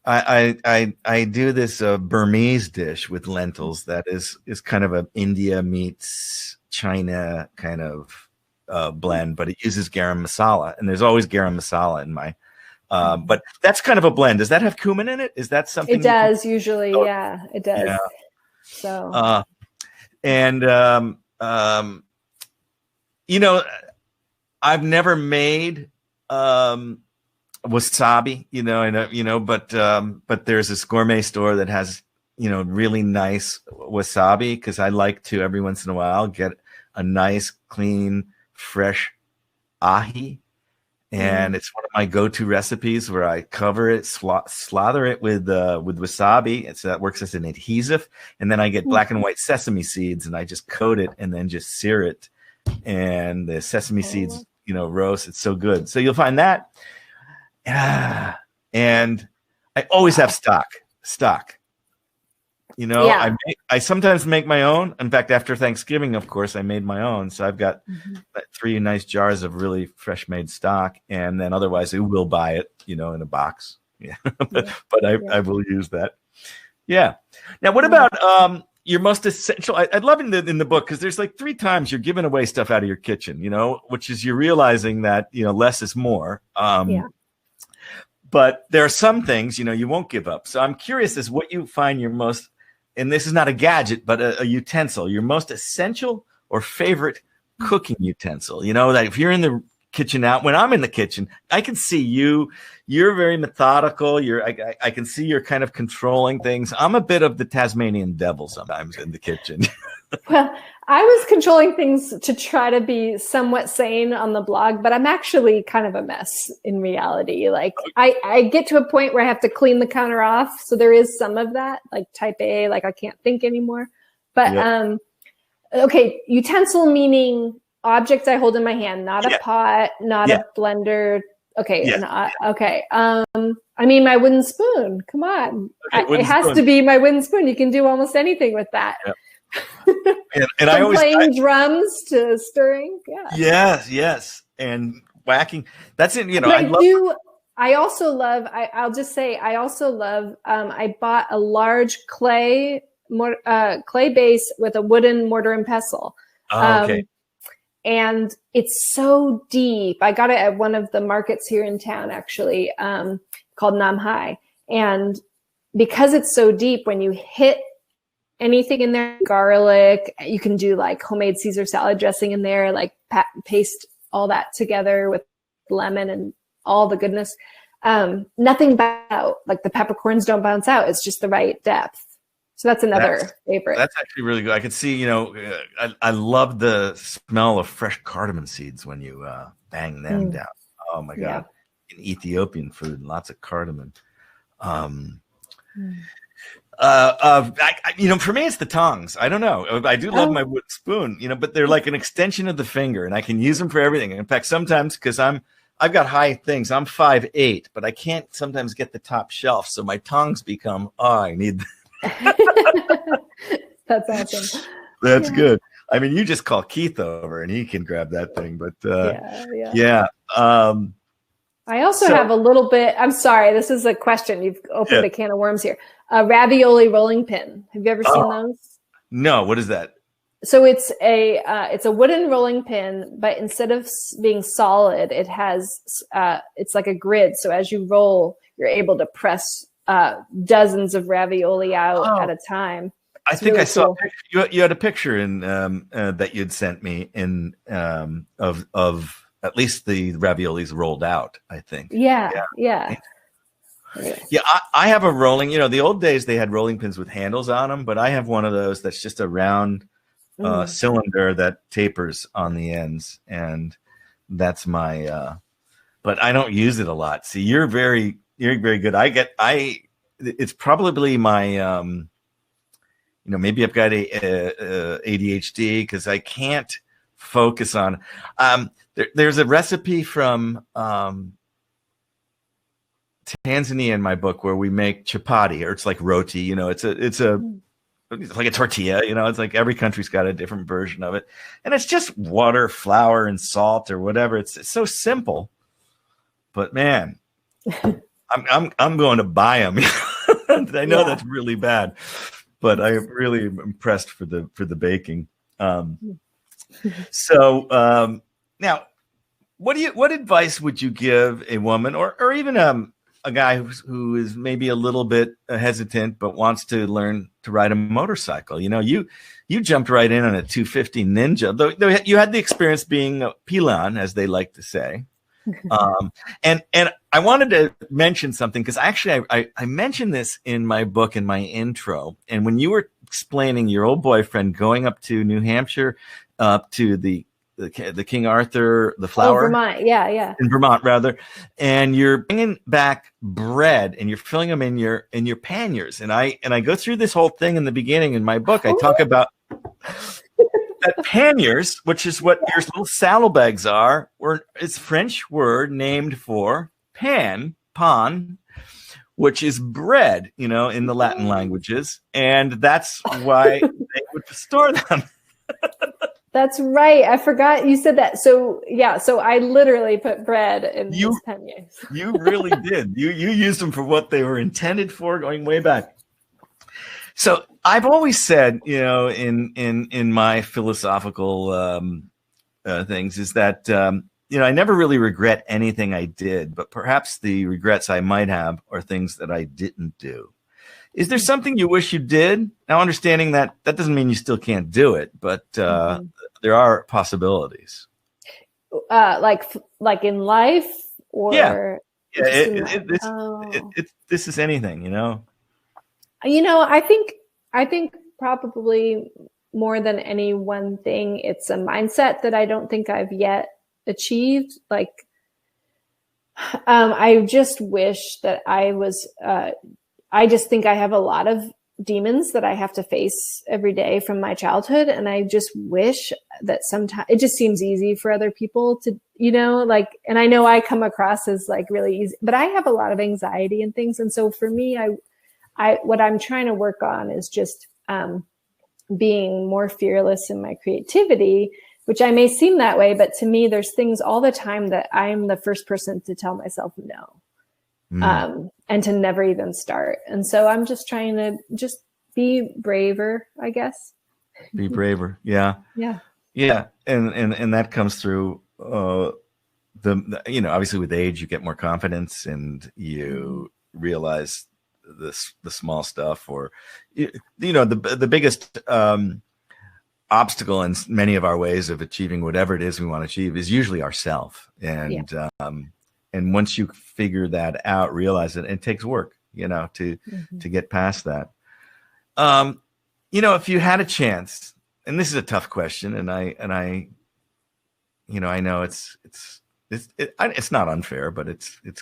Mm-hmm. I do this Burmese dish with lentils that is kind of a India meets China kind of blend, but it uses garam masala, and there's always garam masala in my but that's kind of a blend. Does that have cumin in it? Is that something? It does usually. Yeah, it does. Yeah. So I've never made wasabi, but there's this gourmet store that has really nice wasabi, because I like to every once in a while get a nice clean fresh ahi. And it's one of my go-to recipes where I cover it, slather it with wasabi. So that works as an adhesive. And then I get black and white sesame seeds and I just coat it and then just sear it. And the sesame seeds, roast. It's so good. So you'll find that. And I always have stock. I sometimes make my own. In fact, after Thanksgiving, of course, I made my own. So I've got 3 nice jars of really fresh made stock. And then otherwise I will buy it, in a box. Yeah. but I will use that. Yeah. Now, what about your most essential? I'd love in the book, because there's like 3 times you're giving away stuff out of your kitchen, which is you're realizing that, less is more. But there are some things, you won't give up. So I'm curious as what you find your most, and this is not a gadget, but a utensil, your most essential or favorite cooking utensil. That if you're in the kitchen when I'm in the kitchen, I can see you're very methodical. I can see you're kind of controlling things. I'm a bit of the Tasmanian devil sometimes in the kitchen. Well, I was controlling things to try to be somewhat sane on the blog, but I'm actually kind of a mess in reality. Like I get to a point where I have to clean the counter off. So there is some of that, like type A, like I can't think anymore. But okay, utensil meaning objects I hold in my hand, not a pot, not a blender. Okay. Okay. I mean, my wooden spoon. Come on. Okay, it has to be my wooden spoon. You can do almost anything with that. Yep. and I always playing drums to stirring. Yes. And whacking. That's it. I also love, I'll just say, I also love, I bought a large clay base with a wooden mortar and pestle. Okay. And it's so deep. I got it at one of the markets here in town, actually, called Nam Hai. And because it's so deep, when you hit anything in there, garlic, you can do like homemade Caesar salad dressing in there, like paste all that together with lemon and all the goodness. Nothing bounces out, like the peppercorns don't bounce out. It's just the right depth. So that's another favorite. That's actually really good. I could see, I love the smell of fresh cardamom seeds when you bang them down. Oh my God. In Ethiopian food, lots of cardamom. For me, it's the tongs. I don't know. I do love my wooden spoon, but they're like an extension of the finger, and I can use them for everything. In fact, sometimes because I've got high things. I'm 5'8", but I can't sometimes get the top shelf, so my tongs become. I need. That's awesome. That's good. I mean, you just call Keith over, and he can grab that thing. But I also have a little bit. I'm sorry, this is a question. You've opened a can of worms here. A ravioli rolling pin. Have you ever seen those? No. What is that? So it's a wooden rolling pin, but instead of being solid, it has it's like a grid. So as you roll, you're able to press dozens of ravioli out at a time. I think really I saw cool. You had a picture in that you'd sent me in of at least the raviolis rolled out, I think. Yeah. Yeah, I have a rolling, the old days they had rolling pins with handles on them, but I have one of those that's just a round cylinder that tapers on the ends. And that's my, but I don't use it a lot. See, you're very good. It's probably my, maybe I've got a ADHD because I can't focus on, there's a recipe from Tanzania in my book where we make chapati, or it's like roti. It's like a tortilla. It's like every country's got a different version of it, and it's just water, flour, and salt or whatever. It's so simple, but man, I'm going to buy them. I know that's really bad, but I'm really impressed for the baking. So now, what advice would you give a woman or even a guy who is maybe a little bit hesitant but wants to learn to ride a motorcycle? You jumped right in on a 250 Ninja, though you had the experience being a pilon, as they like to say. And I wanted to mention something because actually I mentioned this in my book in my intro, and when you were explaining your old boyfriend going up to New Hampshire, up to the the King Arthur, the Oh, flower. Vermont. Yeah, yeah. In Vermont, rather, and you're bringing back bread and you're filling them in your panniers. And I go through this whole thing in the beginning in my book. I talk about that panniers, which is what your little saddlebags are, it's a French word named for pan, which is bread, in the Latin languages, and that's why they would store them. That's right. I forgot you said that. So yeah, so I literally put bread in these panniers. You really did. You used them for what they were intended for, going way back. So I've always said, in my philosophical things, is that I never really regret anything I did, but perhaps the regrets I might have are things that I didn't do. Is there something you wish you did? Now, understanding that doesn't mean you still can't do it, but there are possibilities. Like in life, or this is anything, I think probably more than any one thing, it's a mindset that I don't think I've yet achieved. Like, I just wish that I was. I just think I have a lot of demons that I have to face every day from my childhood. And I just wish that sometimes it just seems easy for other people to, and I know I come across as like really easy, but I have a lot of anxiety and things. And so for me, what I'm trying to work on is just being more fearless in my creativity, which I may seem that way, but to me, there's things all the time that I'm the first person to tell myself no. And to never even start. And so I'm just trying to just be braver, I guess. Be braver. Yeah. Yeah. Yeah. And that comes through, obviously with age, you get more confidence and you realize the small stuff, or, the biggest, obstacle in many of our ways of achieving whatever it is we want to achieve is usually ourself. And once you figure that out, realize that it takes work, to get past that. If you had a chance, and this is a tough question, and I know it's not unfair, but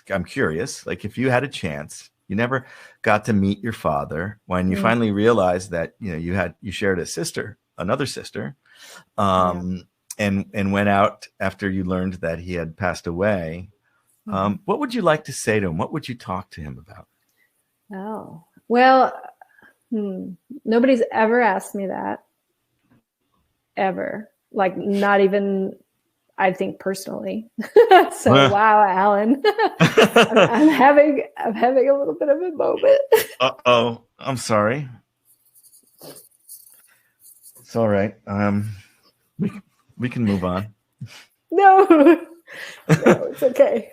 I'm curious. Like, if you had a chance, you never got to meet your father, when you finally realized that you shared another sister, and went out after you learned that he had passed away. What would you like to say to him? What would you talk to him about? Oh, well, nobody's ever asked me that, ever. Like, not even, I think, personally. So, wow, Alan, I'm having a little bit of a moment. Uh-oh, I'm sorry. It's all right. We can move on. No, it's okay.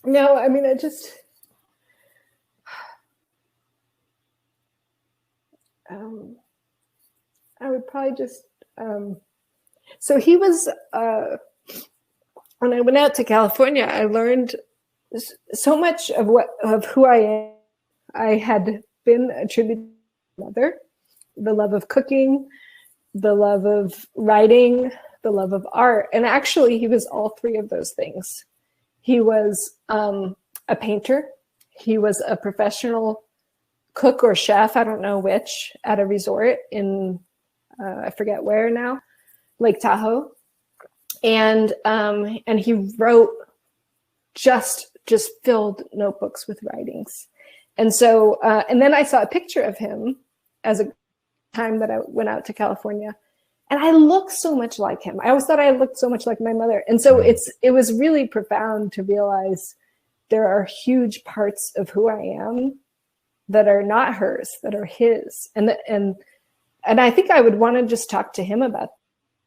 No, I mean, I would probably just, so he was, when I went out to California, I learned so much of who I am. I had been attributed to my mother, the love of cooking, the love of writing, the love of art. And actually, he was all three of those things. He was a painter. He was a professional cook or chef, I don't know which, at a resort in, I forget where now, Lake Tahoe. And he wrote just filled notebooks with writings. And so, and then I saw a picture of him as a time that I went out to California. And I look so much like him. I always thought I looked so much like my mother. And so it was really profound to realize there are huge parts of who I am that are not hers, that are his. And I think I would want to just talk to him about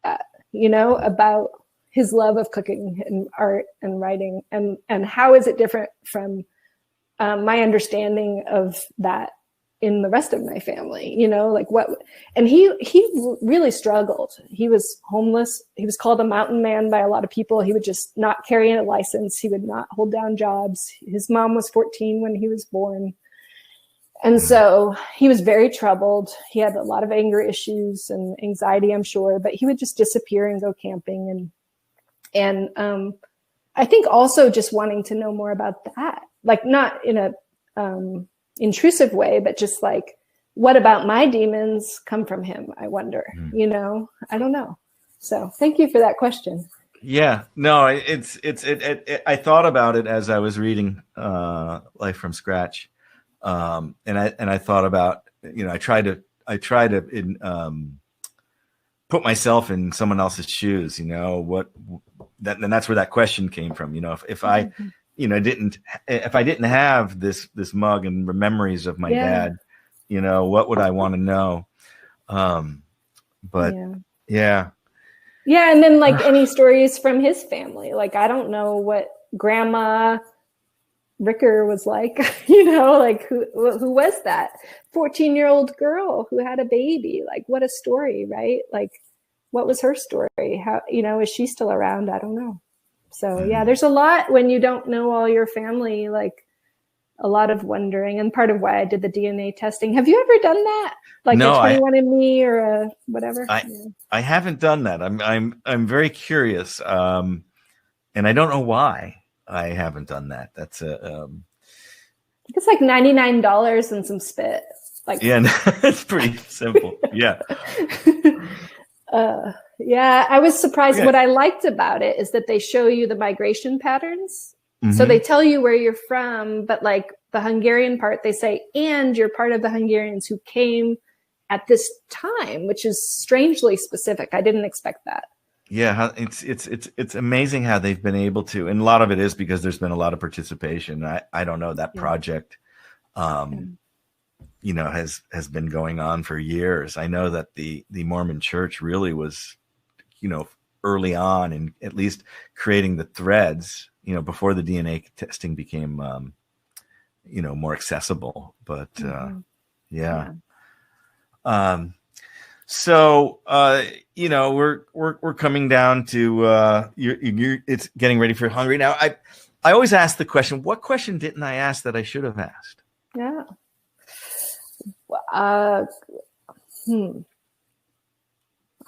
that, about his love of cooking and art and writing, and how is it different from my understanding of that in the rest of my family, like what, and he really struggled. He was homeless. He was called a mountain man by a lot of people. He would just not carry a license. He would not hold down jobs. His mom was 14 when he was born. And so he was very troubled. He had a lot of anger issues and anxiety, I'm sure, but he would just disappear and go camping. And I think also just wanting to know more about that, like not in a intrusive way, but just like, what about my demons come from him? I wonder, I don't know. So thank you for that question. Yeah, no, I thought about it as I was reading Life from Scratch. And I thought about, I try to put myself in someone else's shoes, and that's where that question came from. If I, if I didn't have this mug and memories of my dad, what would I want to know? Yeah. And then like any stories from his family, like, I don't know what Grandma Ricker was like, like who was that 14-year-old girl who had a baby? Like, what a story, right? Like, what was her story? How, is she still around? I don't know. So yeah, there's a lot when you don't know all your family, like a lot of wondering, and part of why I did the DNA testing. Have you ever done that? Like no, a 21andMe or a whatever? I haven't done that. I'm very curious. And I don't know why I haven't done that. That's it's like $99 and some spit. Like, yeah, it's pretty simple. Yeah. I was surprised. What I liked about it is that they show you the migration patterns. So they tell you where you're from, but like the Hungarian part, they say, and you're part of the Hungarians who came at this time, which is strangely specific. I didn't expect that. Yeah, it's amazing how they've been able to, and a lot of it is because there's been a lot of participation. I don't know, that project, has been going on for years. I know that the Mormon Church really was, early on in at least creating the threads, before the DNA testing became, more accessible. But So, we're coming down to it's getting ready for Hungary now. I always ask the question, what question didn't I ask that I should have asked? Yeah. I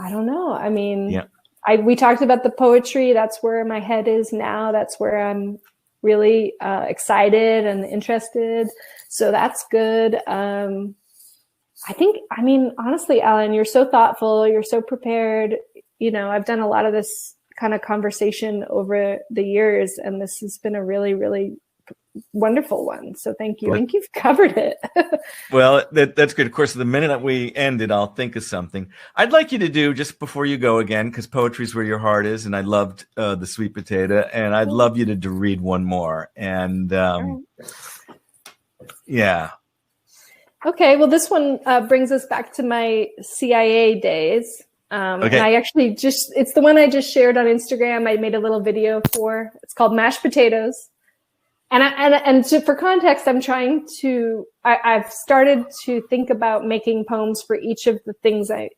don't know. I mean, we talked about the poetry. That's where my head is now. That's where I'm really excited and interested. So that's good. Honestly, Alan, you're so thoughtful. You're so prepared. I've done a lot of this kind of conversation over the years, and this has been a really, really wonderful one. So thank you. I think you've covered it. Well, that's good. Of course, the minute we ended, I'll think of something I'd like you to do just before you go again, because poetry is where your heart is. And I loved the sweet potato, and I'd love you to read one more. And yeah. Okay, well, this one brings us back to my CIA days. And I actually it's the one I just shared on Instagram. I made a little video for. It's called Mashed Potatoes. For context, I'm trying to, I've started to think about making poems for each of the things I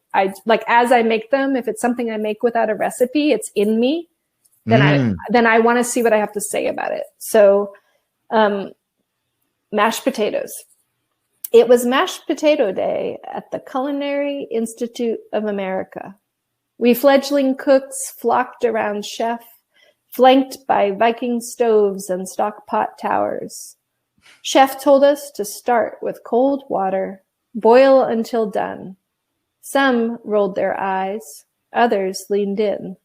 like as I make them. If it's something I make without a recipe, it's in me, then I want to see what I have to say about it. So, mashed potatoes. It was mashed potato day at the Culinary Institute of America. We fledgling cooks flocked around Chef, flanked by Viking stoves and stockpot towers. Chef told us to start with cold water, boil until done. Some rolled their eyes, others leaned in.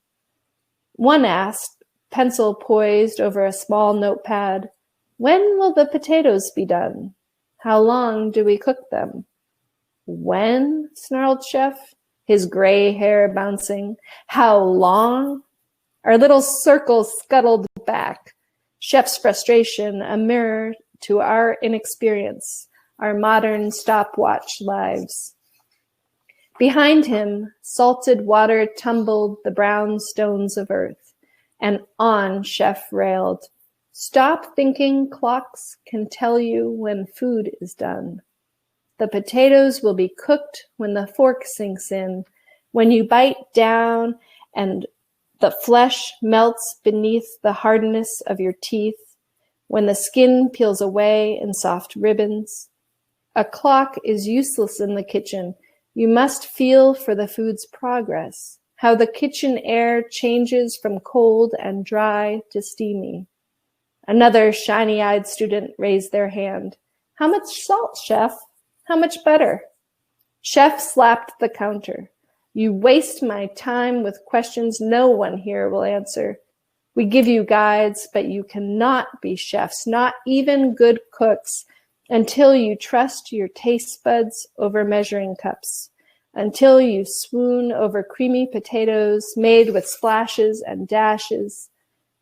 One asked, pencil poised over a small notepad, "When will the potatoes be done? How long do we cook them?" "When?" snarled Chef, his gray hair bouncing. "How long?" Our little circle scuttled back. Chef's frustration, a mirror to our inexperience, our modern stopwatch lives. Behind him, salted water tumbled the brown stones of earth, and on Chef railed, "Stop thinking clocks can tell you when food is done. The potatoes will be cooked when the fork sinks in, when you bite down and the flesh melts beneath the hardness of your teeth, when the skin peels away in soft ribbons. A clock is useless in the kitchen. You must feel for the food's progress, how the kitchen air changes from cold and dry to steamy. Another shiny-eyed student raised their hand. How much salt, chef? How much butter? Chef slapped the counter. You waste my time with questions no one here will answer. We give you guides, but you cannot be chefs, not even good cooks, until you trust your taste buds over measuring cups, until you swoon over creamy potatoes made with splashes and dashes,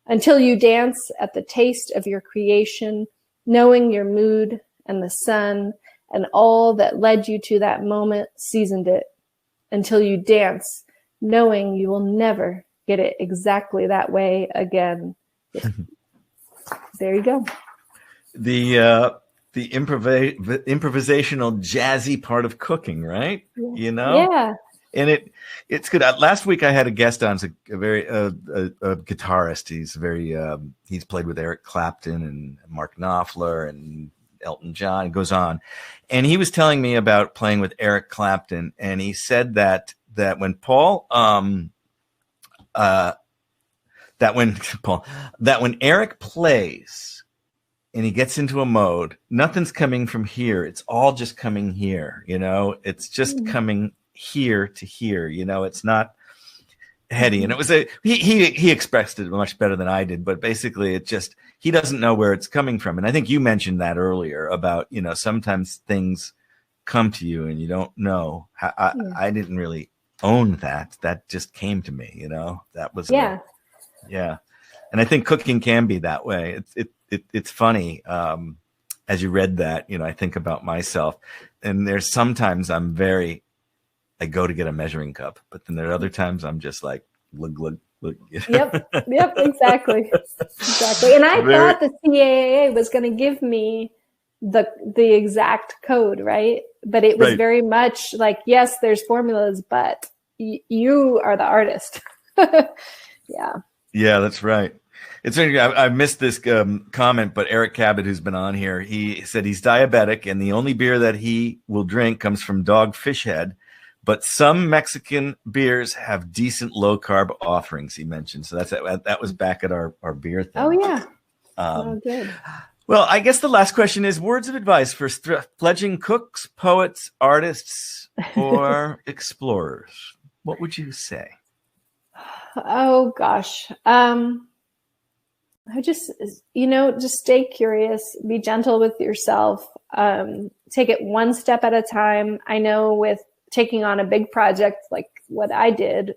until you dance at the taste of your creation, knowing your mood and the sun and all that led you to that moment seasoned it, until you dance, knowing you will never get it exactly that way again. There you go. The improvisational jazzy part of cooking, right? Yeah. You know? Yeah. And it's good. Last week I had a guest on, a very a guitarist. He's played with Eric Clapton and Mark Knopfler and Elton John. It goes on, and he was telling me about playing with Eric Clapton, and he said that when Eric plays and he gets into a mode, nothing's coming from here. It's all just coming here. You know, it's just coming here to here. You know, it's not heady. And it was he expressed it much better than I did, but basically he doesn't know where it's coming from. And I think you mentioned that earlier about, you know, sometimes things come to you and you don't know. I didn't really own that. That just came to me, you know. That was yeah. And I think cooking can be that way. It's funny. As you read that, you know, I think about myself, and there's sometimes I go to get a measuring cup, but then there are other times I'm just like, look. Yep, exactly. And I thought the CAA was going to give me the exact code, right? But it was very much like, yes, there's formulas, but you are the artist. Yeah. Yeah, that's right. It's I missed this comment, but Eric Cabot, who's been on here, he said he's diabetic and the only beer that he will drink comes from Dogfish Head. But some Mexican beers have decent low carb offerings, he mentioned. So that was back at our beer thing. Oh, yeah. Good. Well, I guess the last question is words of advice for fledgling cooks, poets, artists, or explorers. What would you say? Oh, gosh. I just stay curious, be gentle with yourself, take it one step at a time. I know with taking on a big project like what I did,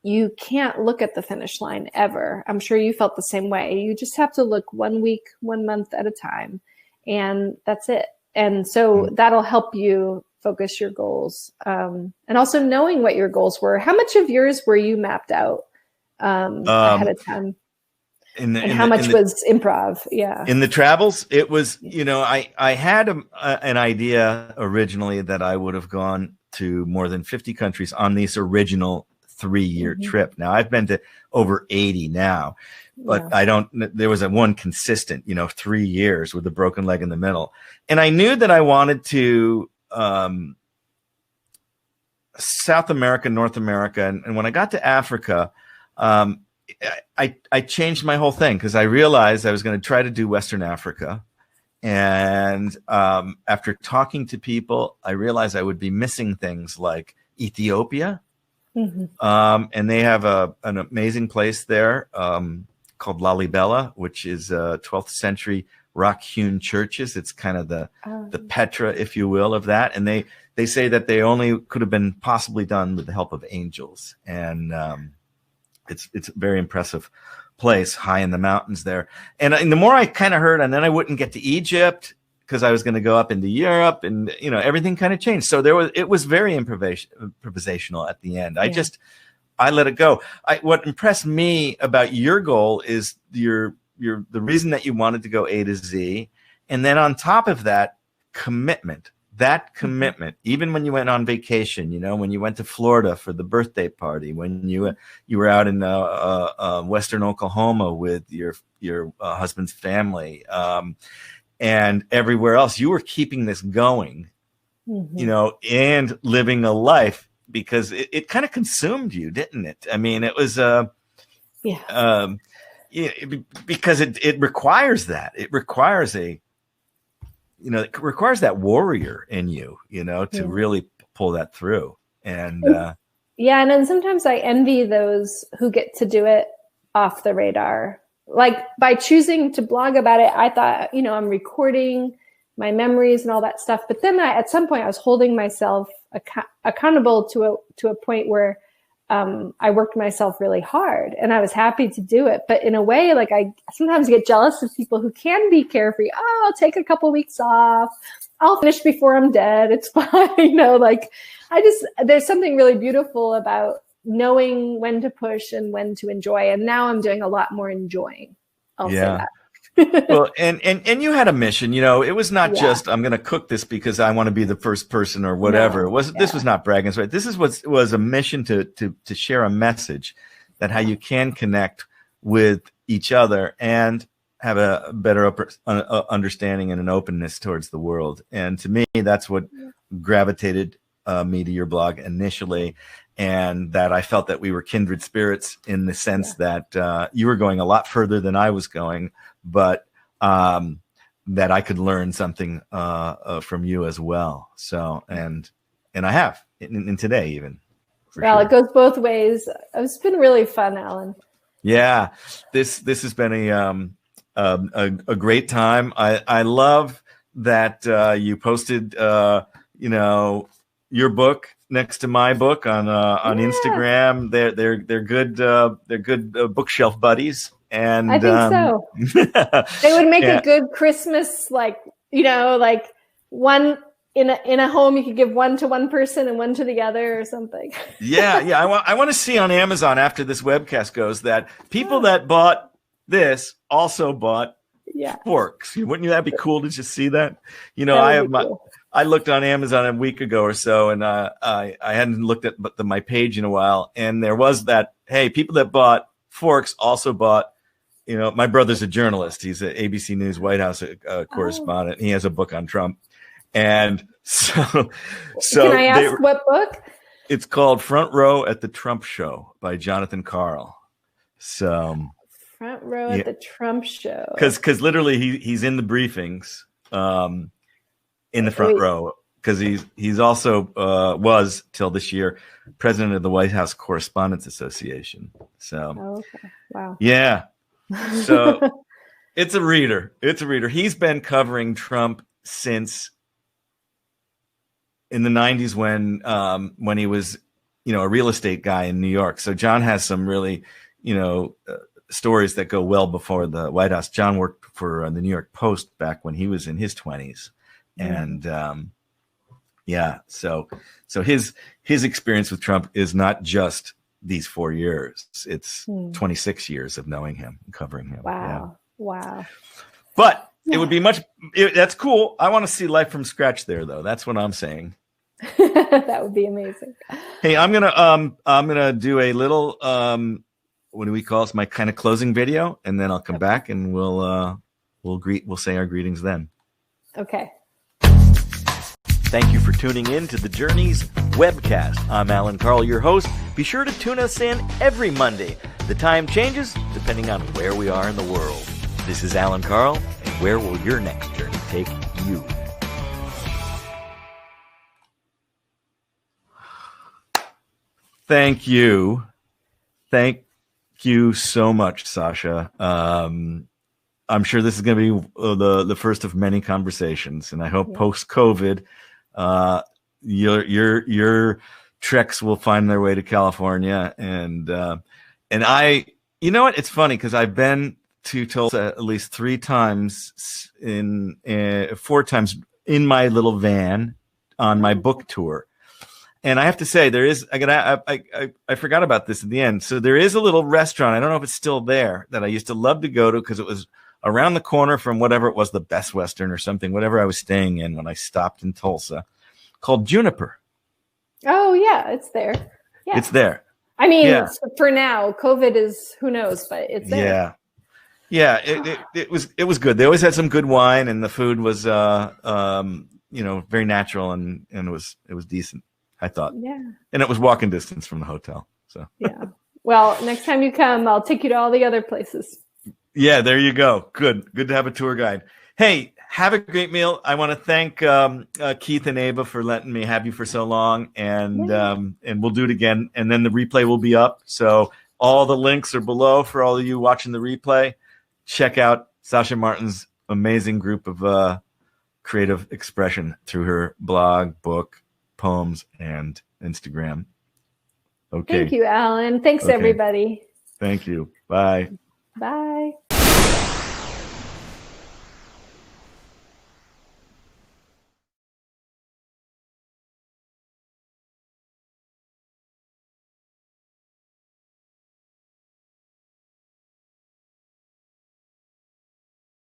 you can't look at the finish line ever. I'm sure you felt the same way. You just have to look 1 week, 1 month at a time, and that's it. And so that'll help you focus your goals. And also knowing what your goals were. How much of yours were you mapped out ahead of time? How much was improv? Yeah. In the travels, it was, you know, I had an idea originally that I would have gone to more than 50 countries on this original 3-year trip. Now I've been to over 80 now, but there was one consistent, you know, 3 years with a broken leg in the middle. And I knew that I wanted to, South America, North America. And when I got to Africa, I changed my whole thing because I realized I was going to try to do Western Africa. And after talking to people, I realized I would be missing things like Ethiopia. And they have an amazing place there called Lalibela, which is 12th century rock-hewn churches. It's kind of the Petra, if you will, of that. And they say that they only could have been possibly done with the help of angels. And it's a very impressive place high in the mountains there. And the more I kind of heard, and then I wouldn't get to Egypt because I was going to go up into Europe, and, you know, everything kind of changed. So it was very improvisational at the end. I let it go. What impressed me about your goal is the reason that you wanted to go A to Z. And then on top of that, commitment. That commitment, even when you went on vacation, you know, when you went to Florida for the birthday party, when you were out in Western Oklahoma with your husband's family, and everywhere else, you were keeping this going, you know, and living a life, because it kind of consumed you, didn't it? I mean, it was because it requires that. It requires it requires that warrior in you, you know, to really pull that through. And and then sometimes I envy those who get to do it off the radar. Like, by choosing to blog about it, I thought, you know, I'm recording my memories and all that stuff. But then at some point I was holding myself accountable to a point where I worked myself really hard, and I was happy to do it. But in a way, like, I sometimes get jealous of people who can be carefree. Oh, I'll take a couple weeks off. I'll finish before I'm dead. It's fine. You know, like, there's something really beautiful about knowing when to push and when to enjoy. And now I'm doing a lot more enjoying. I'll say that. Well, and you had a mission, you know. It was not just, I'm going to cook this because I want to be the first person or whatever. This was not bragging rights. This is was a mission to share a message that how you can connect with each other and have a better understanding and an openness towards the world. And to me, that's what gravitated me to your blog initially. And that I felt that we were kindred spirits in the sense that you were going a lot further than I was going, but that I could learn something from you as well. So, and I have in today even. Well, it goes both ways. It's been really fun, Alan. Yeah, this has been a great time. I love that you posted you know, your book next to my book on Instagram. They're good bookshelf buddies, and I think so. They would make a good Christmas, like, you know, like one in a home, you could give one to one person and one to the other or something. I want to see on Amazon after this webcast goes that people that bought this also bought forks. Wouldn't that be cool to just see that? You know, I looked on Amazon a week ago or so, and I hadn't looked at my page in a while, and there was that, hey, people that bought forks also bought, you know, my brother's a journalist. He's an ABC News White House correspondent. He has a book on Trump. And so can I ask what book? It's called Front Row at the Trump Show by Jonathan Karl. So Front Row at the Trump Show. Because literally he's in the briefings. In the front row, because he's also was till this year president of the White House Correspondents Association. So, wow, yeah. So it's a reader. He's been covering Trump since in the 90s when he was, you know, a real estate guy in New York. So John has some really, you know, stories that go well before the White House. John worked for the New York Post back when he was in his 20s. And so his experience with Trump is not just these 4 years. It's 26 years of knowing him and covering him. Wow. But it would be that's cool. I want to see life from scratch there, though. That's what I'm saying. That would be amazing. Hey, I'm gonna do a little what do we call it? My kind of closing video, and then I'll come back and we'll say our greetings then. Okay. Thank you for tuning in to the Journeys webcast. I'm Alan Carl, your host. Be sure to tune us in every Monday. The time changes depending on where we are in the world. This is Alan Carl, and where will your next journey take you? Thank you. Thank you so much, Sasha. I'm sure this is going to be the first of many conversations, and I hope post-COVID, your treks will find their way to California. And I, you know what? It's funny because I've been to Tulsa at least 4 times in my little van on my book tour. And I have to say, I forgot about this at the end. So there is a little restaurant. I don't know if it's still there that I used to love to go to because it was around the corner from whatever it was, the Best Western or something, whatever I was staying in when I stopped in Tulsa, called Juniper. Oh, yeah, it's there. Yeah. It's there. I mean, for now, COVID is, who knows, but it's there. Yeah, it was good. They always had some good wine, and the food was very natural, and it was decent, I thought. Yeah. And it was walking distance from the hotel. So yeah. Well, next time you come, I'll take you to all the other places. yeah, there you go. Good to have a tour guide. Hey, have a great meal. I want to thank Keith and Ava for letting me have you for so long, and we'll do it again. And then the replay will be up. So all the links are below for all of you watching the replay. Check out Sasha Martin's amazing group of creative expression through her blog, book, poems, and Instagram. Okay. Thank you, Alan. Thanks, Okay. everybody. Thank you. Bye. Bye.